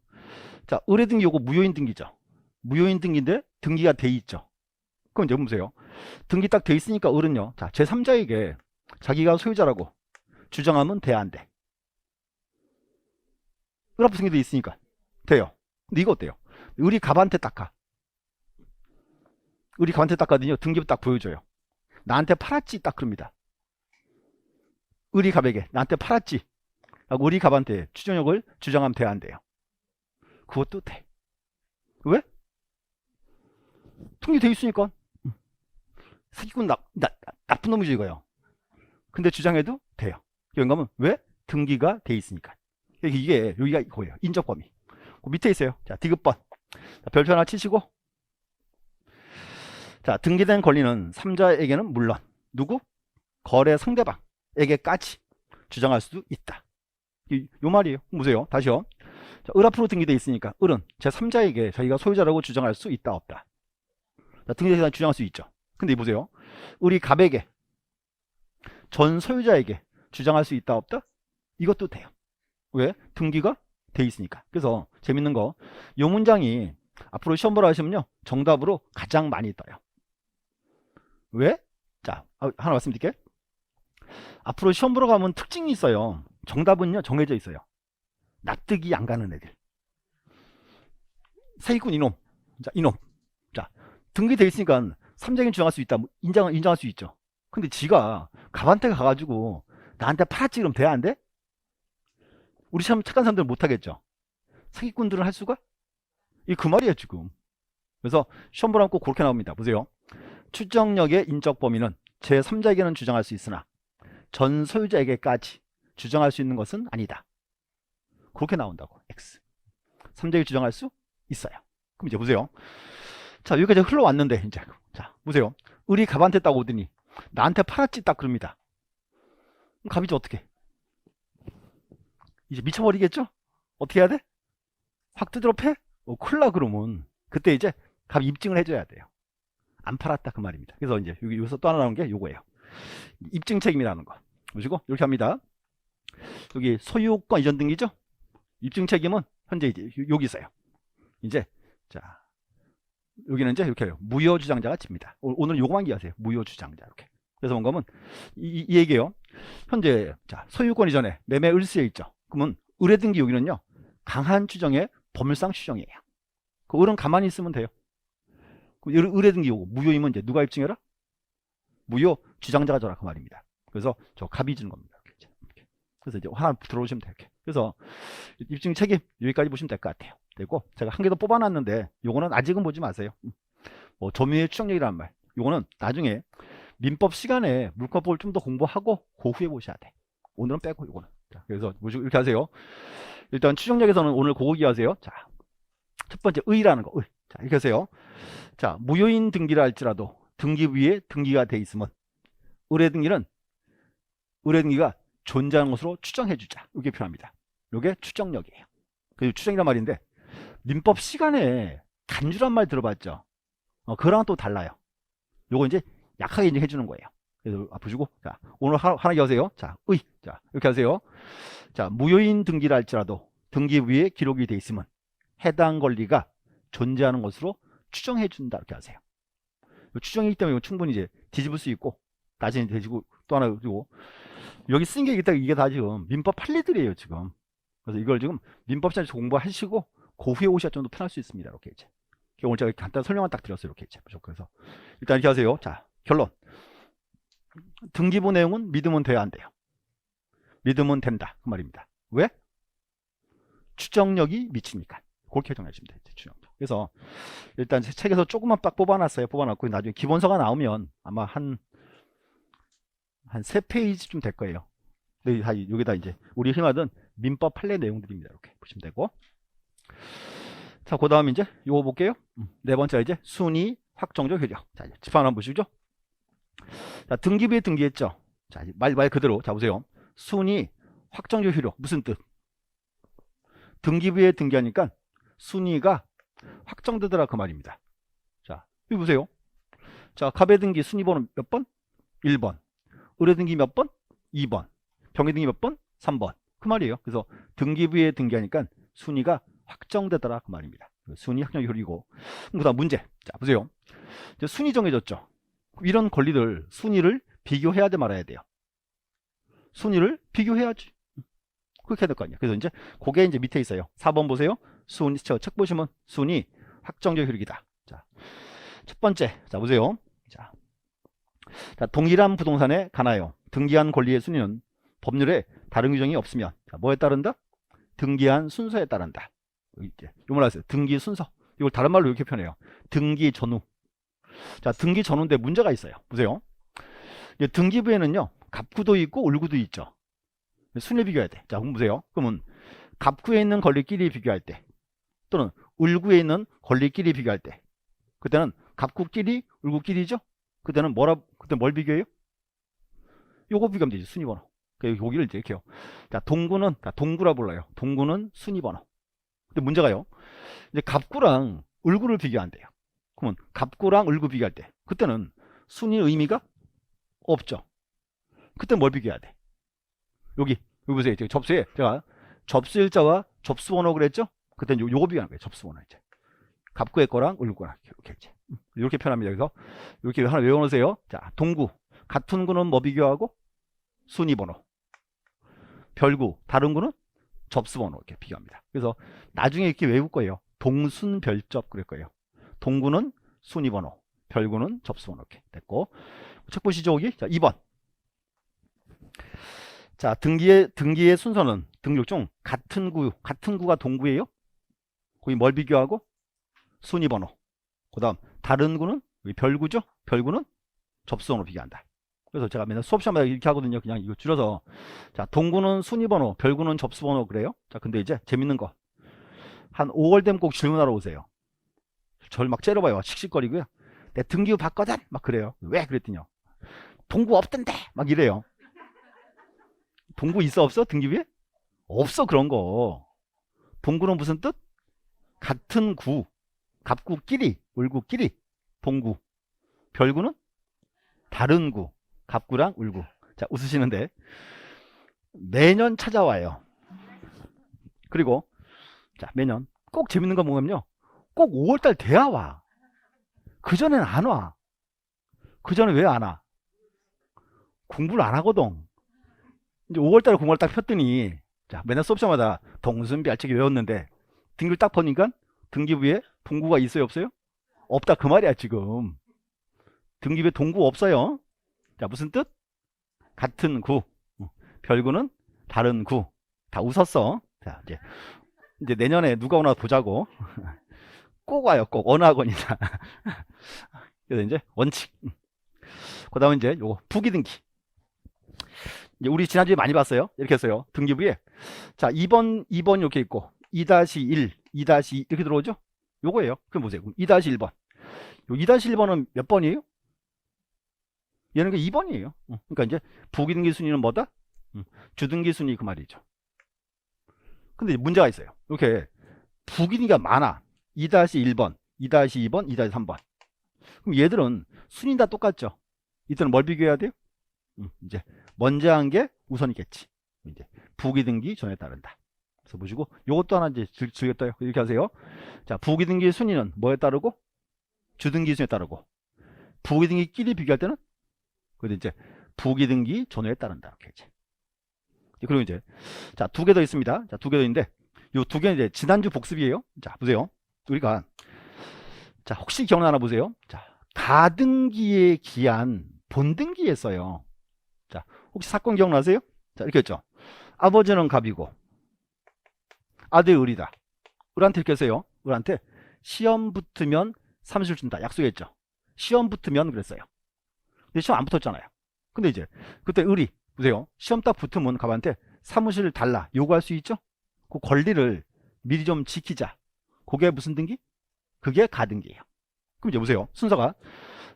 자, 의뢰 등기 요거 무효인 등기죠. 무효인 등기인데 등기가 돼 있죠. 그럼 이제 보세요. 등기 딱 돼 있으니까 을은요. 자, 제3자에게 자기가 소유자라고 주장하면 돼, 안 돼? 을 앞에 등기돼 있으니까 돼요. 근데 이거 어때요? 을이 갑한테 딱 가. 을이 갑한테 딱 가더니 등기부 딱 보여줘요. 나한테 팔았지 딱 그럽니다. 을이 갑에게 나한테 팔았지. 라고 을이 갑한테 추정력을 주장하면 돼, 안 돼요? 그것도 돼. 왜? 등기돼 있으니까. 사기꾼 나쁜 놈이죠 이거요. 근데 주장해도 돼요. 영감은 왜? 등기가 돼 있으니까. 이게 여기가 이거예요. 인적 범위. 그 밑에 있어요. 자, 디귿번. 자, 별표 하나 치시고. 자, 등기된 권리는 3자에게는 물론 누구? 거래 상대방에게까지 주장할 수도 있다. 요 말이에요. 보세요. 다시요. 자, 을 앞으로 등기돼 있으니까 을은 제3자에게 자기가 소유자라고 주장할 수 있다 없다. 자, 등기대상 주장할 수 있죠. 근데 보세요. 을이 갑에게 전 소유자에게 주장할 수 있다 없다? 이것도 돼요. 왜? 등기가 돼 있으니까. 그래서 재밌는 거, 이 문장이 앞으로 시험 보러 하시면요 정답으로 가장 많이 떠요. 왜? 자, 하나 말씀드릴게요. 앞으로 시험 보러 가면 특징이 있어요. 정답은요 정해져 있어요. 납득이 안 가는 애들. 사기꾼 이놈. 자, 이놈. 자, 등기돼 있으니까 3자에게 주장할 수 있다. 인정할 수 있죠. 근데 지가 갑한테 가가지고 나한테 팔았지 그러면 돼? 안 돼? 우리 참 착한 사람들은 못하겠죠. 사기꾼들은 할 수가? 이 그 말이에요 지금. 그래서 시험 보라면 꼭 그렇게 나옵니다. 보세요. 추정력의 인적 범위는 제3자에게는 주장할 수 있으나 전 소유자에게까지 주장할 수 있는 것은 아니다. 그렇게 나온다고. X. 3자에게 주장할 수 있어요. 그럼 이제 보세요. 자, 여기까지 흘러왔는데 이제 자 보세요. 을이 갑한테 따고 오더니 나한테 팔았지 딱 그럽니다. 그럼 갑이 이제 어떻게? 이제 미쳐버리겠죠? 어떻게 해야 돼? 확 두드러 패? 콜라 그러면 그때 이제 갑 입증을 해줘야 돼요. 안 팔았다 그 말입니다. 그래서 이제 여기서 또 하나 나오는 게 요거예요. 입증 책임이라는 거. 보시고 이렇게 합니다. 여기 소유권 이전 등기죠? 입증 책임은 현재 이제 여기 있어요. 이제 자 여기는 이제 이렇게 해요. 무효 주장자가 집니다. 오늘 요거만 기하세요. 무효 주장자 이렇게. 그래서 뭔가 이 얘기예요. 현재 자 소유권 이전에 매매 을수에 있죠. 그러면 을의 등기 여기는요 강한 추정의 법률상 추정이에요. 그 을은 가만히 있으면 돼요. 을의 등기 요거 무효이면 이제 누가 입증해라? 무효 주장자가 저라 그 말입니다. 그래서 저 갑이 주는 겁니다. 이렇게. 그래서 이제 하나 들어오시면 돼요. 이렇게. 그래서 입증 책임 여기까지 보시면 될 것 같아요. 되고 제가 한 개 더 뽑아놨는데 요거는 아직은 보지 마세요. 뭐 점유의 추정력이라는 말. 요거는 나중에 민법 시간에 물권법을 좀 더 공부하고 그 후에 보셔야 돼. 오늘은 빼고 요거는. 자, 그래서 이렇게 하세요. 일단 추정력에서는 오늘 그거 기하세요. 자, 첫 번째 의라는 거. 의. 자, 이렇게 하세요. 자, 무효인 등기라 할지라도 등기 위에 등기가 돼 있으면 을의 등기가 존재하는 것으로 추정해 주자. 이게 필요합니다. 이게 추정력이에요. 그리고 추정이란 말인데 민법 시간에 간주란 말 들어봤죠? 그거랑 또 달라요. 요거 이제 약하게 인정해 주는 거예요. 그래서 보시고 자, 오늘 하나 기하세요. 자, 의. 자, 이렇게 하세요. 자, 무효인 등기라 할지라도 등기 위에 기록이 돼 있으면 해당 권리가 존재하는 것으로 추정해 준다. 이렇게 하세요. 추정이기 때문에 충분히 이제 뒤집을 수 있고 나중에 뒤집고 또 하나 그리고 여기 쓴 게 이게 다 지금 민법 판례들이에요 지금. 그래서 이걸 지금 민법 시간에 공부하시고 그 후에 오셔야 좀 더 편할 수 있습니다. 이렇게 이제 오늘 제가 간단한 설명만 딱 드렸어요. 이렇게 이제 그래서 일단 이렇게 하세요. 자, 결론. 등기부 내용은 믿으면 돼야 안 돼요? 믿으면 된다 그 말입니다. 왜? 추정력이 미치니까. 그렇게 정해주시면 돼요. 추정력. 그래서 일단 책에서 조금만 딱 뽑아놨어요. 뽑아놨고 나중에 기본서가 나오면 아마 한 3페이지쯤 될 거예요. 여기다 이제 우리 흔하던 민법 판례 내용들입니다. 이렇게 보시면 되고. 자, 그 다음 이제 요거 볼게요. 네 번째 이제 순위 확정적 효력. 자, 이제 집 한번 보시죠. 자, 등기부에 등기했죠. 자, 말 그대로. 자, 보세요. 순위 확정적 효력. 무슨 뜻? 등기부에 등기하니까 순위가 확정되더라 그 말입니다. 자, 여기 보세요. 자, 갑의 등기 순위번호 몇 번? 1번. 을의 등기 몇 번? 2번. 병의 등기 몇 번? 3번. 그 말이에요. 그래서 등기부에 등기하니까 순위가 확정되더라 그 말입니다. 순위 확정 효력이고. 그 다음 문제. 자, 보세요. 이제 순위 정해졌죠. 이런 권리들 순위를 비교해야 돼 말아야 돼요. 순위를 비교해야지. 그렇게 해야 될 거 아니야. 그래서 이제 그게 이제 밑에 있어요. 4번 보세요. 순위 책 보시면 순위 확정적 효력이다. 자, 첫 번째. 자, 보세요. 자, 동일한 부동산에 관하여 등기한 권리의 순위는 법률에 다른 규정이 없으면 자, 뭐에 따른다? 등기한 순서에 따른다. 요말 하세요. 등기 순서. 이걸 다른 말로 이렇게 표현해요. 등기 전후. 자, 등기 전후인데 문제가 있어요. 보세요. 등기부에는요, 갑구도 있고 을구도 있죠. 순위 비교해야 돼. 자, 그럼 보세요. 그러면 갑구에 있는 권리끼리 비교할 때 또는 을구에 있는 권리끼리 비교할 때 그때는 갑구끼리 을구끼리죠. 그때는 그때 뭘 비교해요? 요거 비교하면 되죠. 순위번호. 여기를 이렇게 해요. 자, 동구라 불러요. 동구는 순위번호. 근데 문제가요. 이제 갑구랑 을구를 비교한대요. 그러면 갑구랑 을구 비교할 때 그때는 순위 의미가 없죠. 그때 뭘 비교해야 돼? 여기 보세요. 접수에 제가 접수일자와 접수번호 그랬죠? 그때는 요거 비교하는 거예요. 접수번호 이제. 갑구의 거랑 을구 거랑 이렇게 이제. 이렇게 표현합니다. 그래서 이렇게 하나 외워놓으세요. 자, 동구 같은 구는 뭐 비교하고? 순위번호. 별구 다른 구는 접수번호 이렇게 비교합니다. 그래서 나중에 이렇게 외울 거예요. 동순별접 그럴 거예요. 동구는 순위번호, 별구는 접수번호 이렇게 됐고. 책 보시죠 여기. 자, 2번. 자, 등기의 순서는 등록 중 같은 구가 동구예요. 거기 뭘 비교하고? 순위번호. 그다음 다른 구는 별구죠. 별구는 접수번호 비교한다. 그래서 제가 맨날 수업 시간마다 이렇게 하거든요. 그냥 이거 줄여서. 자, 동구는 순위번호, 별구는 접수번호 그래요. 자, 근데 이제 재밌는 거. 한 5월 되면 꼭 질문하러 오세요. 절 막 째려봐요. 씩씩거리고요. 내 등기부 봤거든? 막 그래요. 왜? 그랬더니요. 동구 없던데? 막 이래요. 동구 있어 없어? 등기부에? 없어 그런 거. 동구는 무슨 뜻? 같은 구. 갑구끼리, 을구끼리. 동구. 별구는 다른 구. 갑구랑 을구. 자, 웃으시는데 매년 찾아와요. 그리고 자, 매년 꼭 재밌는 건 뭐냐면요. 꼭 5월달 돼야 와. 그전에는 안 와. 그전에 왜 안 와? 공부를 안 하거든. 이제 5월달에 공부를 딱 폈더니 자, 맨날 수업시간마다 동순별책이 외웠는데 등기를 딱 보니까 등기부에 동구가 있어요 없어요? 없다 그 말이야 지금. 등기부에 동구 없어요. 자, 무슨 뜻? 같은 구. 별구는 다른 구. 다 웃었어. 자, 이제 내년에 누가 오나 보자고. 꼭 와요. 꼭 어느 학원이나. 그래서 이제 원칙. 그다음에 이제 요거 부기등기. 이제 우리 지난주에 많이 봤어요. 이렇게 했어요. 등기부에 자, 2번 이렇게 있고 2-1, 2-2 이렇게 들어오죠? 요거예요. 그럼 보세요. 2-1번. 요 2-1번은 몇 번이에요? 얘는 게 2번이에요. 그러니까 이제 부기등기 순위는 뭐다? 주등기 순위 그 말이죠. 근데 문제가 있어요. 이렇게 부기등기가 많아. 2-1번, 2-2번, 2-3번. 그럼 얘들은 순위 다 똑같죠. 이때는 뭘 비교해야 돼요? 이제 먼저 한 게 우선이겠지. 이제 부기등기 전에 따른다. 그래서 보시고 요것도 하나 이제 즐겼다 이렇게 하세요. 자, 부기등기 순위는 뭐에 따르고? 주등기 순위에 따르고. 부기등기끼리 비교할 때는 그래도 이제 부기등기 전후에 따른다. 이렇게 이제. 그리고 이제 자, 두 개 더 있습니다. 자, 두 개 더 있는데 요 두 개는 이제 지난주 복습이에요. 자, 보세요. 우리가 자, 혹시 기억나나 보세요. 자, 가등기에 기한 본등기에 써요. 자, 혹시 사건 기억나세요? 자, 이렇게 했죠. 아버지는 갑이고 아들 을이다. 을한테 이렇게 했어요. 을한테 시험 붙으면 사무실 준다. 약속했죠. 시험 붙으면 그랬어요. 근데 시험 안 붙었잖아요. 근데 이제 그때 을이 보세요. 시험 딱 붙으면 갑한테 사무실을 달라 요구할 수 있죠. 그 권리를 미리 좀 지키자. 그게 무슨 등기? 그게 가등기예요. 그럼 이제 보세요. 순서가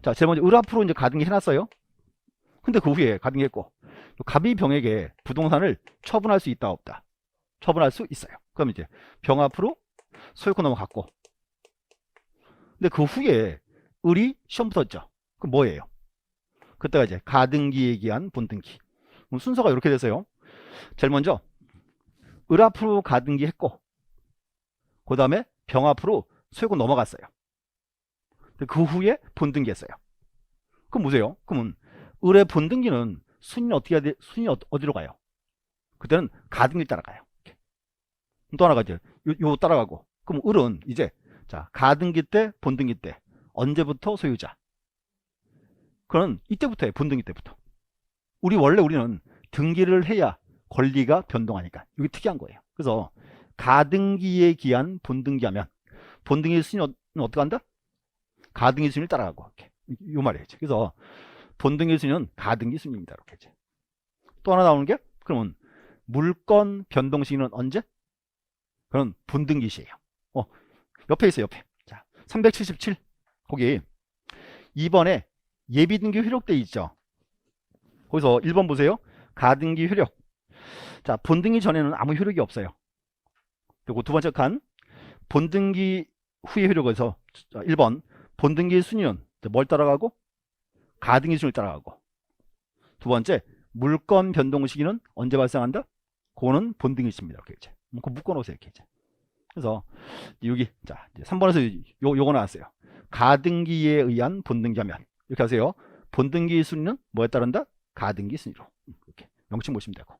자, 제일 먼저 을 앞으로 이제 가등기 해놨어요. 근데 그 후에 가등기 했고 갑이 병에게 부동산을 처분할 수 있다 없다? 처분할 수 있어요. 그럼 이제 병 앞으로 소유권 넘어갔고 근데 그 후에 을이 시험 붙었죠. 그럼 뭐예요? 그때가 이제 가등기에 기한 본등기. 그럼 순서가 이렇게 됐어요. 제일 먼저 을 앞으로 가등기 했고 그 다음에 병 앞으로 소유권 넘어갔어요. 그 후에 본등기 했어요. 그럼 보세요. 그러면 을의 본등기는 순위는 어떻게 해야 돼? 순위 어디로 가요? 그때는 가등기 따라가요. 또 하나가 이제 요 따라가고. 그럼 을은 이제 자, 가등기 때 본등기 때 언제부터 소유자? 그건 이때부터예요. 본등기 때부터. 우리는 등기를 해야 권리가 변동하니까. 이게 특이한 거예요. 그래서 가등기에 기한 본등기하면 본등기 순위는 어떻게 한다? 가등기 순위를 따라가고 이렇게. 요 말이에요. 그래서 본등기 순위는 가등기 순위입니다. 이렇게. 또 하나 나오는 게 그러면 물건 변동 시기는 언제? 그건 본등기 시예요. 옆에 있어요, 옆에. 자, 377. 거기 2번에 예비등기 효력돼 있죠. 거기서 1번 보세요. 가등기 효력. 자, 본등기 전에는 아무 효력이 없어요. 그리고 두 번째 칸 본등기 후의 효력에서 1번 본등기 순위는 뭘 따라가고? 가등기 순위를 따라가고. 두 번째 물건 변동 시기는 언제 발생한다? 그거는 본등기 시입니다. 이렇게 이제 그 묶어놓으세요. 이렇게 이제. 그래서 여기 자 3번에서 요거 나왔어요. 가등기에 의한 본등기하면 이렇게 하세요. 본등기 순위는 뭐에 따른다? 가등기 순위로. 이렇게 명칭 보시면 되고.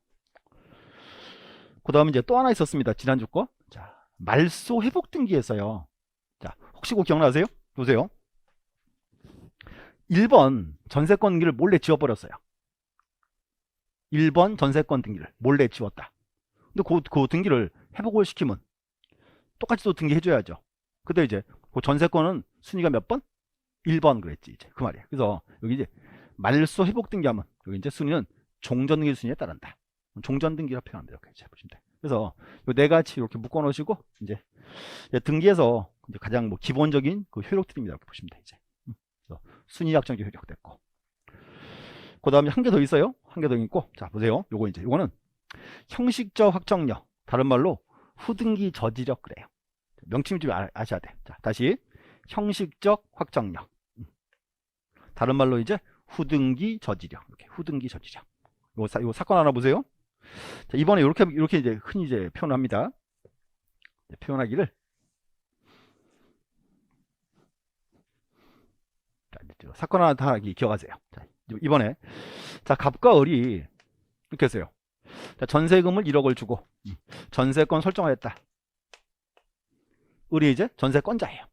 그 다음에 이제 또 하나 있었습니다. 지난주 거. 자, 말소 회복 등기에서요. 자, 혹시 그거 기억나세요? 보세요. 1번 전세권 등기를 몰래 지워버렸어요. 1번 전세권 등기를 몰래 지웠다. 근데 그 등기를 회복을 시키면 똑같이 또 등기해줘야죠. 근데 이제 그 전세권은 순위가 몇 번? 1번 그랬지. 이제 그 말이에요. 그래서 여기 이제 말소 회복 등기하면 여기 이제 순위는 종전 등기 순위에 따른다. 종전 등기라 표현합니다. 이렇게 이제 보시면 돼요. 그래서 요 네 가지 이렇게 묶어 놓으시고 이제 등기에서 이제 가장 뭐 기본적인 그 효력들입니다. 이렇게 보시면 돼요. 이제 그래서 순위 약정기 효력됐고. 그 다음에 한 개 더 있어요. 한 개 더 있고. 자, 보세요. 요거는 형식적 확정력. 다른 말로 후등기 저지력 그래요. 명칭 좀 아셔야 돼. 자, 다시 형식적 확정력. 다른 말로 이제 후등기 저지력. 이렇게 후등기 저지력. 요 사건 하나 보세요. 자, 이번에 이렇게 이제 흔히 이제 표현합니다. 표현하기를. 자, 사건 하나 다 기억하세요. 자, 이번에 자, 갑과 을이 이렇게 했어요. 자, 전세금을 1억을 주고 전세권 설정을 했다. 을이 이제 전세권자예요.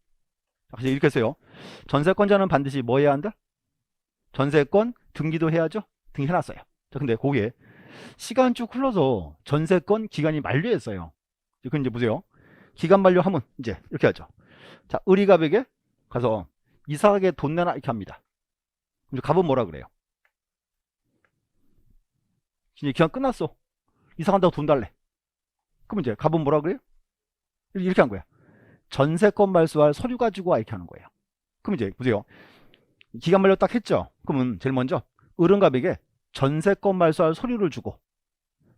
그래서 이렇게 했어요. 전세권자는 반드시 뭐 해야 한다? 전세권 등기도 해야죠. 등기해놨어요. 자, 근데 거기에 시간 쭉 흘러서 전세권 기간이 만료했어요. 그럼 이제 보세요. 기간 만료하면 이제 이렇게 하죠. 자, 을이 갑에게 가서 이사하게 돈 내놔 이렇게 합니다. 그럼 갑은 뭐라 그래요? 이제 기간 끝났어. 이사 간다고 돈 달래. 그럼 이제 갑은 뭐라 그래요? 이렇게 한 거야. 전세권 말소할 서류 가지고 와 이렇게 하는 거예요. 그럼 이제 보세요. 기간 만료 딱 했죠. 그러면 제일 먼저 을은 갑에게 전세권 말소할 서류를 주고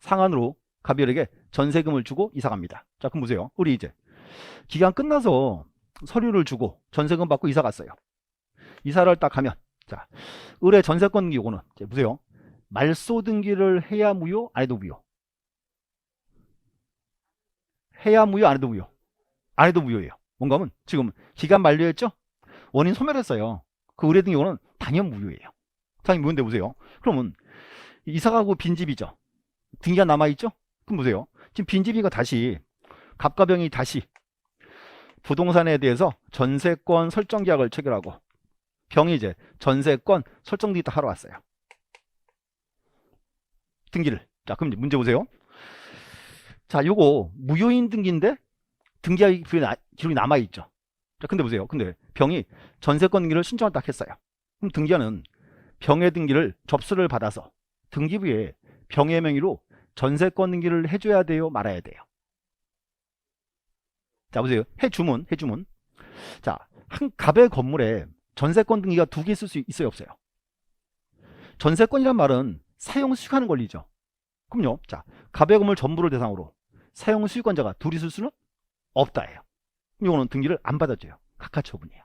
상한으로 갑을에게 전세금을 주고 이사 갑니다. 자, 그럼 보세요. 을이 이제 기간 끝나서 서류를 주고 전세금 받고 이사 갔어요. 이사를 딱 가면 자, 을의 전세권 등기 요거는 이제 보세요. 말소 등기를 해야 무효, 안 해도 무효. 해야 무효, 안 해도 무효. 안 해도 무효예요. 뭔가 하면 지금 기간 만료했죠? 원인 소멸했어요. 그 의뢰 등기는 당연 무효예요. 당연히 무효인데 보세요. 그러면 이사가고 빈집이죠. 등기가 남아있죠? 그럼 보세요. 지금 빈집이가 다시 갑과 병이 다시 부동산에 대해서 전세권 설정 계약을 체결하고 병이 이제 전세권 설정 등기 하러 왔어요. 등기를. 자, 그럼 이제 문제 보세요. 자, 요거 무효인 등기인데 등기가 기록이 남아있죠. 자, 근데 보세요. 근데 병이 전세권 등기를 신청을 딱 했어요. 그럼 등기하는 병의 등기를 접수를 받아서 등기부에 병의 명의로 전세권 등기를 해줘야 돼요? 말아야 돼요? 자, 보세요. 해주문. 자, 한 갑의 건물에 전세권 등기가 두 개 있을 수 있어요? 없어요? 전세권이란 말은 사용 수익하는 권리죠. 그럼요. 자, 갑의 건물 전부를 대상으로 사용 수익권자가 둘이 있을 수는 없다예요. 이거는 등기를 안 받아줘요. 각하 처분이에요.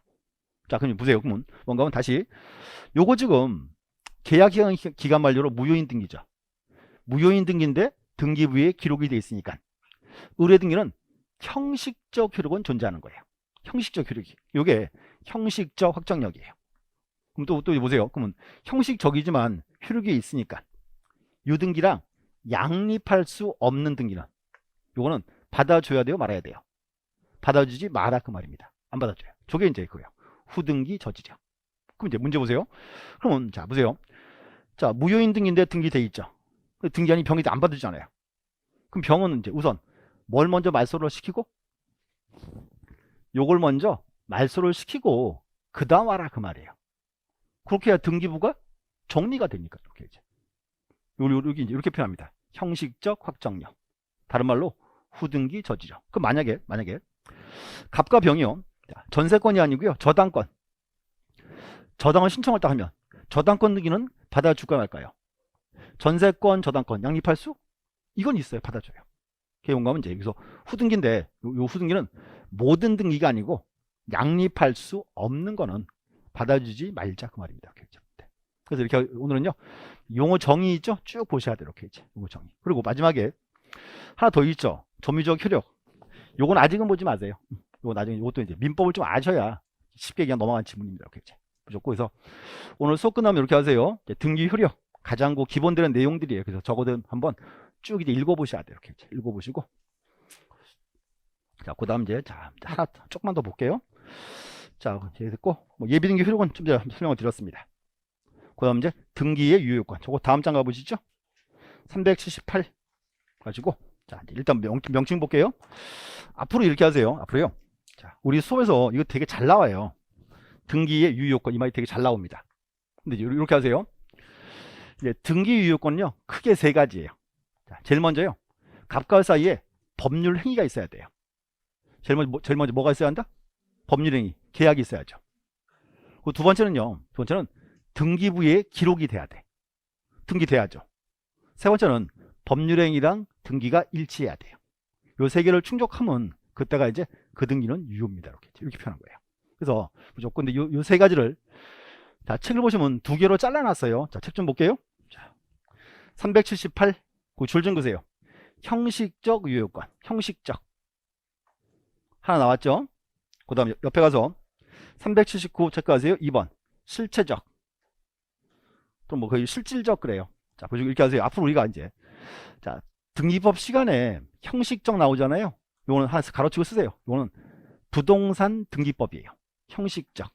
자, 그럼 보세요. 그러면 뭔가 하면 다시 요거 지금 계약 기간 만료로 무효인 등기죠. 무효인 등기인데 등기부에 기록이 돼 있으니까 의뢰 등기는 형식적 효력은 존재하는 거예요. 형식적 효력이. 요게 형식적 확정력이에요. 그럼 또 보세요. 그러면 형식적이지만 효력이 있으니까 요 등기랑 양립할 수 없는 등기는 요거는 받아줘야 돼요? 말아야 돼요? 받아주지 마라 그 말입니다. 안 받아줘요. 저게 이제 그거예요. 후등기 저지력. 그럼 이제 문제 보세요. 그러면 자 보세요. 자, 무효인 등기인데 등기돼 있죠. 등기한이 병이 안 받아주잖아요. 그럼 병은 이제 우선 뭘 먼저 말소를 시키고 요걸 먼저 말소를 시키고 그 다음 와라 그 말이에요. 그렇게 해야 등기부가 정리가 되니까 이렇게 이제 여기 이제 이렇게 표현합니다. 형식적 확정력. 다른 말로 후등기 저지력. 그럼 만약에 갑과 병이요. 자, 전세권이 아니고요. 저당권. 저당을 신청을 딱 하면 저당권 등기는 받아줄까 말까요? 전세권, 저당권 양립할 수? 이건 있어요. 받아줘요. 그게 뭔가 하면 이제 여기서 후등기인데 요 후등기는 모든 등기가 아니고 양립할 수 없는 거는 받아주지 말자 그 말입니다. 그래서 이렇게 오늘은요 용어 정의 있죠? 쭉 보셔야 돼요. 이렇게 이제 용어 정의. 그리고 마지막에 하나 더 있죠. 점유적 효력. 요건 아직은 보지 마세요. 요거 나중에 이것도 이제 민법을 좀 아셔야 쉽게 그냥 넘어간 지문입니다. 이렇게 이제 무조건. 그래서 오늘 수업 끝나면 이렇게 하세요. 등기 효력 가장 기본되는 내용들이에요. 그래서 적어도 한번 쭉 이제 읽어보셔야 돼요. 이렇게 이제 읽어보시고. 자, 그다음 이제 자 하나 조금만 더 볼게요. 자, 이제 됐고 뭐 예비등기 효력은 좀 전에 설명을 드렸습니다. 그다음 이제 등기의 유효권. 저거 다음 장 가보시죠. 378 가지고 자 이제 일단 명칭 볼게요. 앞으로 이렇게 하세요. 앞으로요. 자, 우리 수업에서 이거 되게 잘 나와요. 등기의 유효권 이 말이 되게 잘 나옵니다. 근데 이렇게 하세요. 이제 등기 유효권은요 크게 세 가지예요. 자, 제일 먼저요. 갑과 사이에 법률 행위가 있어야 돼요. 제일 먼저 뭐가 있어야 한다? 법률 행위, 계약이 있어야죠. 그리고 두 번째는요. 두 번째는 등기부에 기록이 돼야 돼. 등기돼야죠. 세 번째는 법률행위랑 등기가 일치해야 돼요. 요 세 개를 충족하면 그때가 이제 그 등기는 유효입니다. 이렇게 표현한 거예요. 그래서 무조건 근데 요 세 가지를 자 책을 보시면 두 개로 잘라놨어요. 자, 책 좀 볼게요. 자, 378 그 줄 좀 그세요. 형식적 유효권, 형식적 하나 나왔죠. 그 다음 옆에 가서 379 체크하세요. 2번 실체적 또 뭐 거의 실질적 그래요. 자, 보시고 이렇게 하세요. 앞으로 우리가 이제 자 등기법 시간에 형식적 나오잖아요. 요거는 하나 가로치고 쓰세요. 요거는 부동산 등기법이에요. 형식적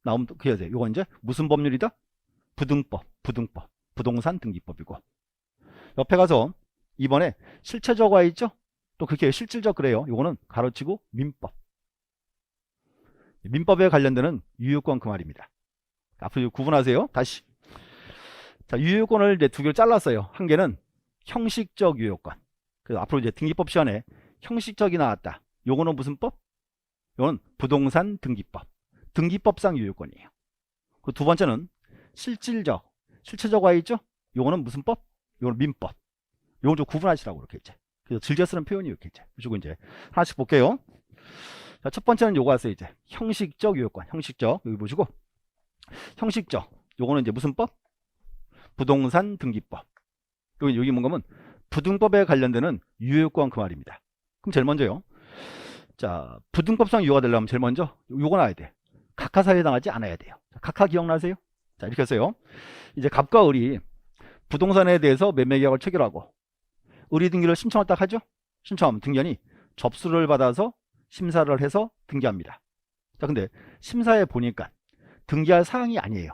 나오면 그게 하세요. 요건 이제 무슨 법률이다? 부등법, 부동산 등기법이고. 옆에 가서 이번에 실체적화 있죠? 또 그렇게 실질적 그래요. 요거는 가로치고 민법. 민법에 관련되는 유효권 그 말입니다. 앞으로 구분하세요. 다시. 자, 유효권을 이제 두 개로 잘랐어요. 한 개는 형식적 유효권. 그래서 앞으로 이제 등기법 시간에 형식적이 나왔다. 요거는 무슨 법? 요거는 부동산 등기법. 등기법상 유효권이에요. 그 두 번째는 실질적, 실체적화 있죠? 요거는 무슨 법? 요거는 민법. 요걸 좀 구분하시라고 이렇게 이제. 그래서 즐겨 쓰는 표현이 이렇게 이제. 그리고 이제 하나씩 볼게요. 자, 첫 번째는 요거 하세요. 이제 형식적 유효권. 형식적 여기 보시고 형식적 요거는 이제 무슨 법? 부동산 등기법. 여기 뭔가면 부등법에 관련되는 유효권 그 말입니다. 그럼 제일 먼저요. 자, 부등법상 유효가 되려면 제일 먼저 요거 나와야 돼. 각하사유에 당하지 않아야 돼요. 각하 기억나세요? 자, 이렇게 했어요. 이제 갑과 을이 부동산에 대해서 매매계약을 체결하고 을이 등기를 신청을 딱 하죠. 신청하면 등기관이 접수를 받아서 심사를 해서 등기합니다. 자, 근데 심사해 보니까 등기할 사항이 아니에요.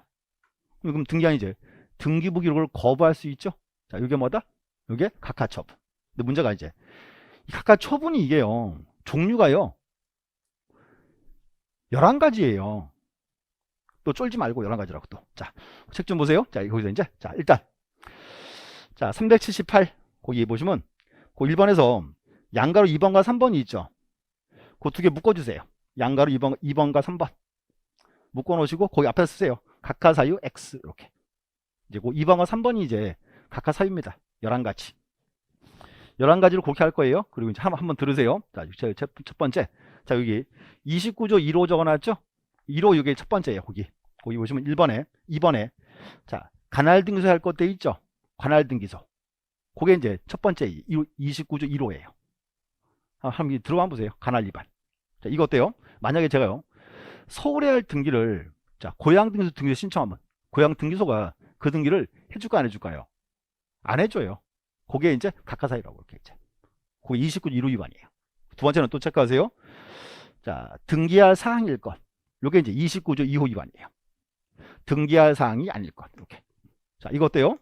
그럼 등기관이 이제 등기부 기록을 거부할 수 있죠. 자, 이게 뭐다? 이게 각하처분. 근데 문제가 이제 이 각하처분이 이게요. 종류가요. 11가지예요. 또 쫄지 말고 11가지라고 또. 자, 책 좀 보세요. 자, 거기서 이제 자, 일단 자, 378 거기 보시면 그 1번에서 양가로 2번과 3번이 있죠. 그 두 개 묶어 주세요. 양가로 2번과 3번. 묶어 놓으시고 거기 앞에 쓰세요. 각하사유 X 이렇게. 이제 그 2번과 3번이 이제 각하사유입니다. 11가지. 11가지를 그렇게 할 거예요. 그리고 이제 한번 들으세요. 자, 첫 번째. 자, 여기 29조 1호 적어놨죠? 1호 이게 첫 번째예요. 거기 보시면 1번에, 2번에. 자, 관할등기소 할 것도 있죠? 관할등기소. 그게 이제 첫 번째 29조 1호예요. 한번 들어가 보세요. 관할 위반. 자, 이거 어때요? 만약에 제가요, 서울에 할 등기를, 자, 고향등기소 등기소 신청하면, 고향등기소가 그 등기를 해줄까 안 해줄까요? 안 해줘요. 그게 이제 각하사유라고 이렇게 이제. 그게 29조 1호 위반이에요. 두 번째는 또 체크하세요. 자, 등기할 사항일 것. 요게 이제 29조 2호 위반이에요. 등기할 사항이 아닐 것. 이렇게. 자, 이거 어때요?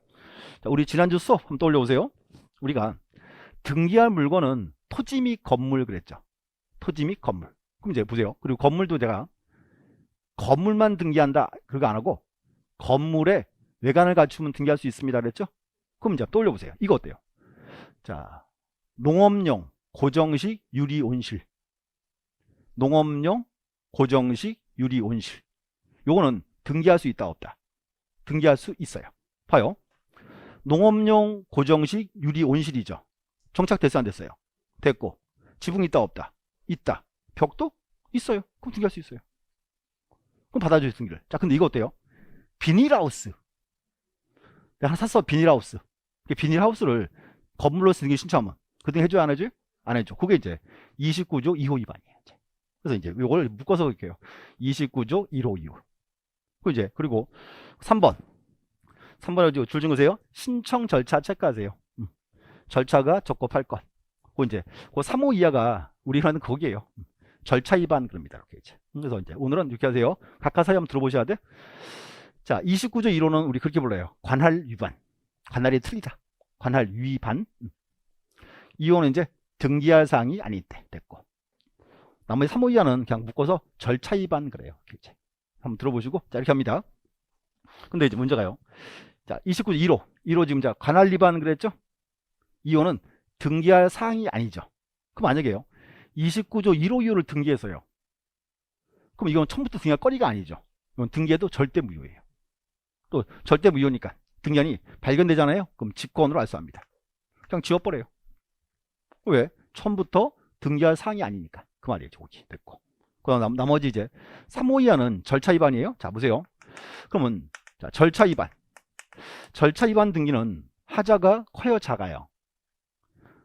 자, 우리 지난주 수업 한번 떠올려 보세요. 우리가 등기할 물건은 토지 및 건물 그랬죠. 토지 및 건물. 그럼 이제 보세요. 그리고 건물도 제가 건물만 등기한다. 그거 안 하고 건물에 외관을 갖추면 등기할 수 있습니다. 그랬죠? 그럼 이제 떠올려 보세요. 이거 어때요? 자, 농업용 고정식 유리 온실. 농업용 고정식 유리 온실. 요거는 등기할 수 있다 없다? 등기할 수 있어요. 봐요. 농업용 고정식 유리 온실이죠. 정착됐어 안 됐어요? 됐고. 지붕 있다 없다? 있다. 벽도 있어요. 그럼 등기할 수 있어요. 그럼 받아줘요 등기를. 자 근데 이거 어때요? 비닐하우스. 내가 하나 샀어. 비닐하우스. 비닐하우스를 건물로 쓰는 게 신청하면 그 등 해줘야 안 해줘요? 안 해줘. 그게 이제 29조 2호 위반이에요. 그래서 이제 이걸 묶어서 볼게요. 29조 1호 2호. 그리고 3번. 3번에 줄 증거세요. 신청 절차 체크하세요. 절차가 적법할 것. 그 이제 그 3호 이하가 우리는 거기에요. 절차 위반 그럽니다. 이렇게 이제. 그래서 이제 오늘은 이렇게 하세요. 각각 사유 한번 들어보셔야 돼. 자, 29조 1호는 우리 그렇게 불러요. 관할 위반. 관할이 틀리다. 관할 위반. 2호는 이제 등기할 사항이 아닐 때 됐고. 나머지 3호 이하는 그냥 묶어서 절차 위반 그래요. 이제. 한번 들어보시고 자 이렇게 합니다. 근데 이제 문제가요. 자, 29조 1호. 1호 지금 자 관할 위반 그랬죠? 2호는 등기할 사항이 아니죠. 그럼 만약에요. 29조 1호 2호를 등기해서요. 그럼 이건 처음부터 등기할 거리가 아니죠. 이건 등기해도 절대 무효예요. 또 절대 무효니까 등기한이 발견되잖아요. 그럼 직권으로 알수합니다. 그냥 지워버려요. 왜? 처음부터 등기할 사항이 아니니까. 그 말이에요. 거기 됐고. 그다음 나머지 이제 3호 이하는 절차 위반이에요. 자 보세요. 그러면 자, 절차 위반. 절차 위반 등기는 하자가 커요, 작아요?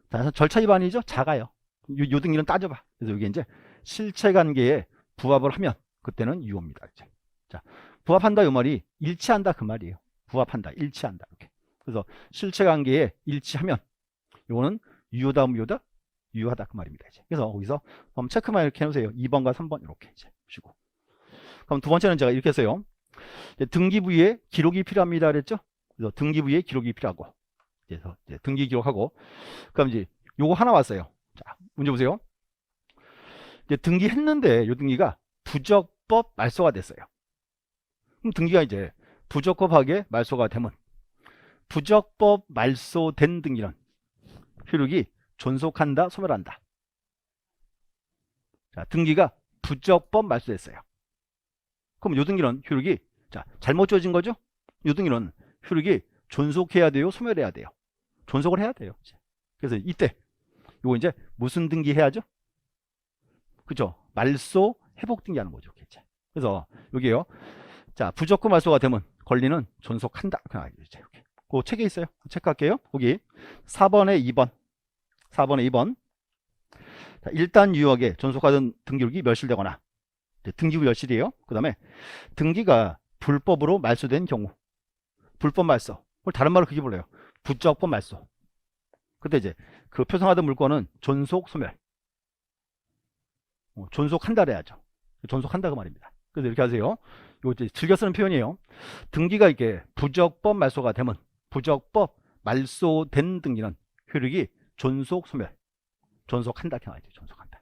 자, 절차 위반이죠. 작아요. 요 등기는 따져봐. 그래서 여기 이제 실체관계에 부합을 하면 그때는 유효입니다. 이제. 자, 부합한다 이 말이 일치한다 그 말이에요. 부합한다, 일치한다 이렇게. 그래서 실체관계에 일치하면 이거는 유효다, 무효다, 유효하다 그 말입니다. 이제. 그래서 거기서 그럼 체크만 이렇게 해놓으세요. 2번과 3번 이렇게 이제 보시고. 그럼 두 번째는 제가 이렇게 했어요. 등기부에 기록이 필요합니다 그랬죠? 그래서 등기부에 기록이 필요하고, 그래서 이제 등기 기록하고, 그럼 이제 요거 하나 왔어요. 자, 문제 보세요. 이제 등기했는데 요 등기가 부적법 말소가 됐어요. 그럼 등기가 이제 부적법하게 말소가 되면 부적법 말소된 등기는 효력이 존속한다, 소멸한다. 자, 등기가 부적법 말소됐어요. 그럼 요 등기는 효력이 자 잘못 지어진 거죠? 요 등기는 효력이 존속해야 돼요, 소멸해야 돼요? 존속을 해야 돼요. 그래서 이때 요거 이제 무슨 등기 해야죠? 그죠? 말소 회복 등기하는 거죠. 그래서 여기에요. 자, 부적법 말소가 되면 권리는 존속한다. 그 책에 있어요. 체크할게요. 거기 4번에 2번. 4번에 2번. 자, 일단 유효하게 존속하던 등기록이 멸실되거나 등기부 멸실이에요. 그 다음에 등기가 불법으로 말소된 경우. 불법 말소. 다른 말로 그게 불러요. 부적법 말소. 그때 이제 그 표성하던 물건은 존속 소멸. 존속한다 해야죠. 존속한다 그 말입니다. 그래서 이렇게 하세요. 이거 이제 즐겨 쓰는 표현이에요. 등기가 이게 부적법 말소가 되면 부적법 말소된 등기는 효력이 존속 소멸. 존속한다 이렇게 말이죠. 존속한다.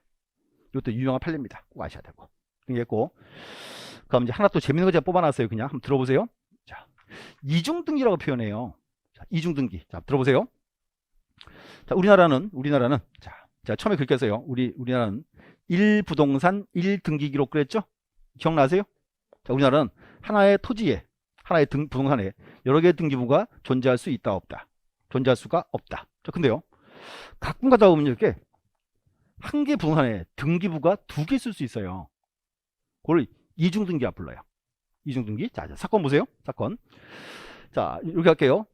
이것도 유용한 판례입니다. 꼭 아셔야 되고. 등기했고. 그럼 이제 하나 또 재밌는 거 제가 뽑아놨어요. 그냥 한번 들어보세요. 자, 이중등기라고 표현해요. 자, 이중등기. 자, 들어보세요. 자, 우리나라는 자, 처음에 그렇게 했어요. 우리나라는 1부동산 1등기 기록 그랬죠? 기억나세요? 자, 우리나라는 하나의 토지에, 하나의 부동산에 여러 개의 등기부가 존재할 수 있다, 없다? 존재할 수가 없다. 자, 근데요. 가끔 가다 보면 이렇게 한 개 부동산에 등기부가 두 개 쓸 수 있어요. 그걸 이중등기라 불러요. 이중등기. 자, 사건 보세요. 사건. 자, 이렇게 할게요.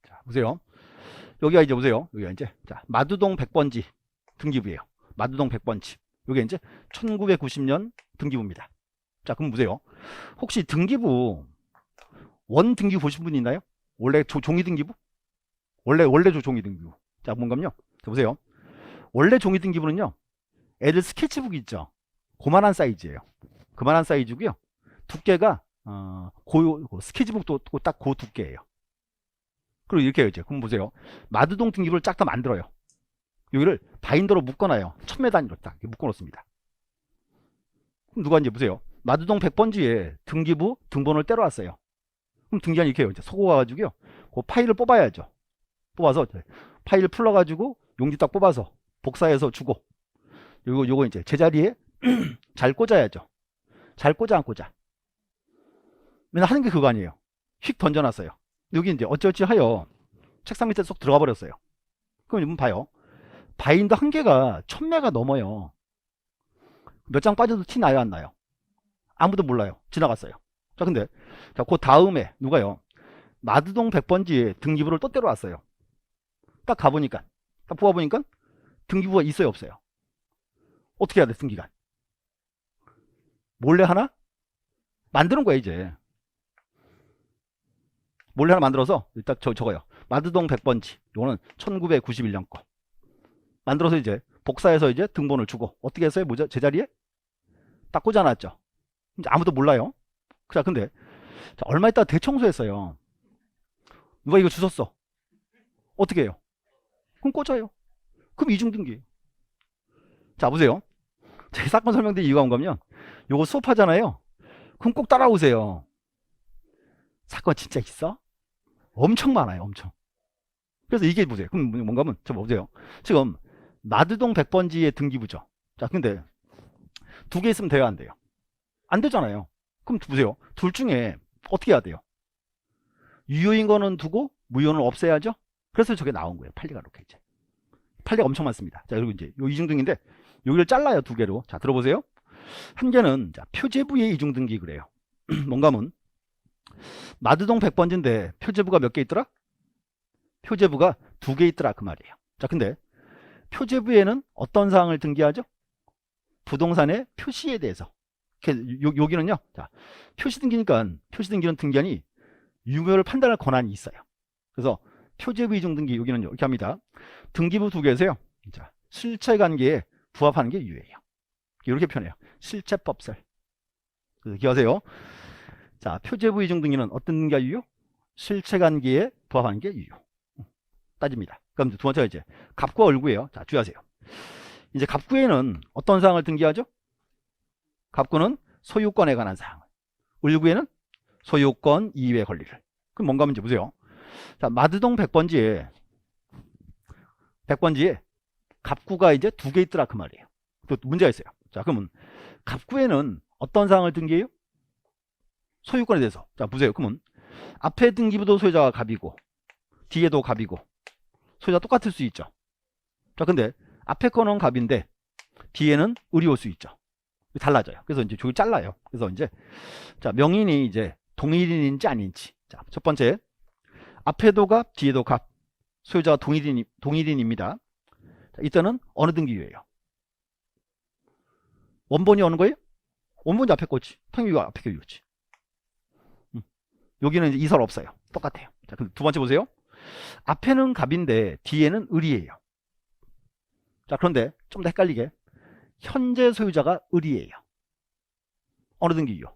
자, 보세요. 여기가 이제 보세요. 여기가 이제 자, 마두동 100번지 등기부예요. 마두동 100번지. 여기 이제 1990년 등기부입니다. 자, 그럼 보세요. 혹시 등기부 원 등기부 보신 분 있나요? 원래 종이 등기부? 원래 종이 등기부. 자, 뭔가요? 자, 보세요. 원래 종이 등기부는요. 애들 스케치북 있죠. 그만한 사이즈예요. 그만한 사이즈고요. 두께가 스케치북도 딱 그 두께예요. 그리고 이렇게 해요. 이제 그럼 보세요. 마두동 등기부를 쫙 다 만들어요. 여기를 바인더로 묶어놔요. 1000매 단위로 딱 묶어놓습니다. 그럼 누가 이제 보세요. 마두동 100번지에 등기부 등본을 때려왔어요. 그럼 등기관이 이렇게 해요. 이제 서고 가가지고요. 그 파일을 뽑아야죠. 뽑아서 파일 풀러가지고 용지 딱 뽑아서 복사해서 주고. 요거 이제 제자리에 잘 꽂아야죠. 잘 꽂아 안 꽂아. 맨날 하는 게 그거 아니에요. 휙 던져놨어요. 여기 이제 어찌어찌 하여 책상 밑에 쏙 들어가 버렸어요. 그럼 여러분 봐요. 바인더 한 개가 1000매가 넘어요. 몇 장 빠져도 티 나요, 안 나요? 아무도 몰라요. 지나갔어요. 자, 근데 그 다음에 누가요? 마드동 100번지에 등기부를 또 때려왔어요. 딱 가보니까, 딱 뽑아보니까 등기부가 있어요, 없어요? 어떻게 해야 돼, 등기가? 몰래 하나? 만드는 거야, 이제. 몰래 하나 만들어서, 일단 저거요. 마드동 100번지. 이거는 1991년 거. 만들어서 이제 복사해서 이제 등본을 주고, 어떻게 했어요? 뭐죠? 제자리에? 딱 꽂아놨죠. 이제 아무도 몰라요. 자, 근데, 자, 얼마 있다가 대청소했어요. 누가 이거 주웠어? 어떻게 해요? 그럼 꽂아요. 그럼 이중등기예요. 자, 보세요. 제 사건 설명드린 이유가 뭔가면, 요거 수업하잖아요. 그럼 꼭 따라오세요. 사건 진짜 있어? 엄청 많아요, 엄청. 그래서 이게 보세요. 그럼 뭔가 하면, 저 보세요. 지금, 마드동 100번지의 등기부죠. 자, 근데, 두 개 있으면 돼요, 안 돼요? 안 되잖아요. 그럼 보세요. 둘 중에 어떻게 해야 돼요? 유효인 거는 두고, 무효는 없애야죠? 그래서 저게 나온 거예요. 판례가 이렇게 이제. 판례가 엄청 많습니다. 자, 그리고 이제 요 이중등기인데, 여기를 잘라요, 두 개로. 자, 들어보세요. 한 개는, 자, 표제부의 이중등기 그래요. 뭔가 하면, 마드동 100번지인데, 표제부가 몇 개 있더라? 표제부가 2개 있더라, 그 말이에요. 자, 근데, 표제부에는 어떤 사항을 등기하죠? 부동산의 표시에 대해서. 여기는요, 자, 표시등기니까, 표시등기는 등기한이 유효를 판단할 권한이 있어요. 그래서, 표제부 이중등기, 여기는 이렇게 합니다. 등기부 2개에서요, 자, 실체관계에 부합하는 게 유효해요. 이렇게 표현해요. 실체법설. 그래서 기억하세요. 자, 표제부 이중등기는 어떤 등기가 유효? 실체관계에 부합하는 게 유효. 따집니다. 그럼 두 번째가 이제 갑구와 을구예요. 자, 주의하세요. 이제 갑구에는 어떤 사항을 등기하죠? 갑구는 소유권에 관한 사항. 을구에는 소유권 이외의 권리를. 그럼 뭔가 하면 이제 보세요. 자, 마드동 100번지에 갑구가 이제 2개 있더라 그 말이에요. 또 문제가 있어요. 자, 그러면 갑구에는 어떤 사항을 등기해요? 소유권에 대해서. 자, 보세요. 그러면 앞에 등기부도 소유자가 갑이고 뒤에도 갑이고 소유자 똑같을 수 있죠. 자, 근데 앞에 거는 갑인데 뒤에는 을이 올 수 있죠. 달라져요. 그래서 이제 저기 잘라요. 그래서 이제 자, 명인이 이제 동일인인지 아닌지. 자, 첫 번째 앞에도 갑, 뒤에도 갑. 소유자가 동일인입니다. 자, 이때는 어느 등기유예요? 원본이 어느 거예요? 원본이 앞에 거지. 당연히 앞에 거 유효지. 여기는 이제 이설 없어요. 똑같아요. 자, 그럼 두 번째 보세요. 앞에는 갑인데 뒤에는 을이에요. 자, 그런데 좀 더 헷갈리게 현재 소유자가 을이에요. 어느 등기 유효?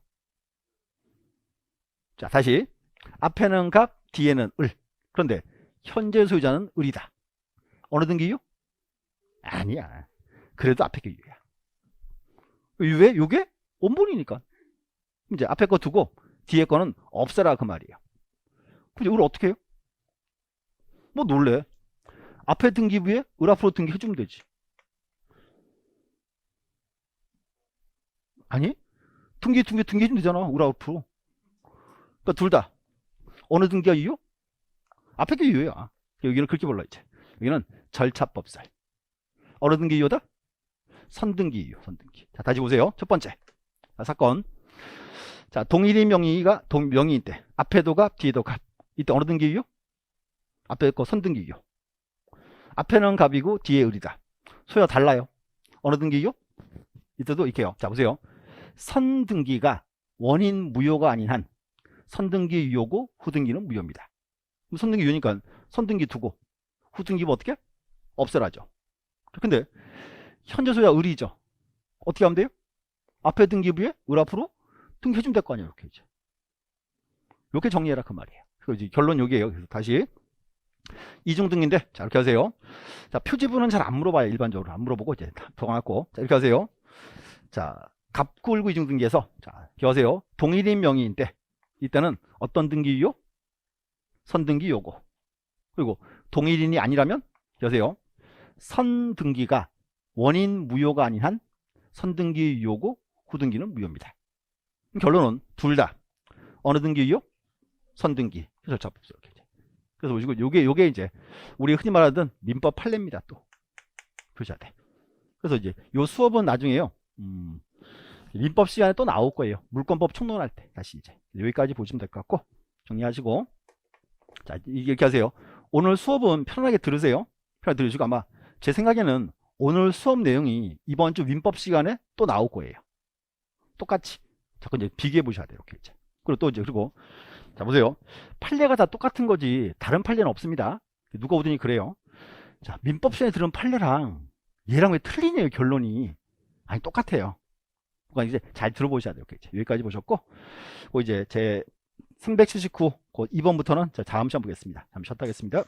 자, 다시 앞에는 갑, 뒤에는 을. 그런데 현재 소유자는 을이다. 어느 등기 유효? 아니야. 그래도 앞에 게 유효야. 왜? 요게 원본이니까. 이제 앞에 거 두고 뒤에 거는 없애라 그 말이에요. 근데 을 어떻게 해요? 뭐 놀래. 앞에 등기부에 을 앞으로 등기해주면 되지. 아니? 등기해주면 되잖아. 을 앞으로. 그러니까 둘 다. 어느 등기가 유효? 앞에 게 유효야. 여기는 그렇게 몰라 이제. 여기는 절차법설. 어느 등기 유효다? 선등기 유효. 선등기. 자, 다시 보세요. 첫 번째. 자, 사건. 자, 동일인 명의가 명의인 때 앞에도 갑, 뒤에도 갑. 이때 어느 등기 유효? 앞에 거 선등기 유효. 앞에는 갑이고 뒤에 을이다. 소유가 달라요. 어느 등기 유효? 이때도 이렇게요. 자, 보세요. 선등기가 원인 무효가 아닌 한 선등기 유효고 후등기는 무효입니다. 선등기 유효니까 선등기 두고 후등기 뭐 어떻게? 없애라죠. 근데 현재 소유자 을이죠. 어떻게 하면 돼요? 앞에 등기부에 을 앞으로 등기해주면 될 거 아니에요. 이렇게 이제. 이렇게 정리해라 그 말이에요. 그래서 결론 여기에요. 그래서 다시 이중등기인데 자, 이렇게 하세요. 자, 표지부는 잘 안 물어봐요. 일반적으로 안 물어보고 이제 보관하고 자, 이렇게 하세요. 자, 갑구 을구 이중등기에서 자, 기억하세요. 동일인 명의인 때 이때는 어떤 등기 유효? 선등기 유효고 그리고 동일인이 아니라면 기억하세요. 선등기가 원인 무효가 아닌 한 선등기 유효고 후등기는 무효입니다. 결론은 둘 다 어느 등기 유효? 선등기 절차법칙. 그래서 보시고 요게 이제 우리 흔히 말하던 민법 판례입니다. 또 표시해야 돼. 그래서 이제 요 수업은 나중에요. 민법 시간에 또 나올 거예요. 물권법 총론할 때 다시 이제 여기까지 보시면 될 것 같고 정리하시고 자 이렇게 하세요. 오늘 수업은 편안하게 들으세요. 편하게 들으시고 아마 제 생각에는 오늘 수업 내용이 이번 주 민법 시간에 또 나올 거예요. 똑같이 자꾸 이제 비교해 보셔야 돼요. 이렇게 이제 그리고 또 이제 그리고 자 보세요. 판례가 다 똑같은 거지 다른 판례는 없습니다. 누가 오더니 그래요. 자 민법 시간에 들은 판례랑 얘랑 왜 틀리네요 결론이. 아니 똑같아요. 그러니까 이제 잘 들어보셔야 돼요. 이렇게 여기까지 보셨고 이제 제 379 2번부터는 다음 시간 보겠습니다. 잠시 쉬었다 하겠습니다.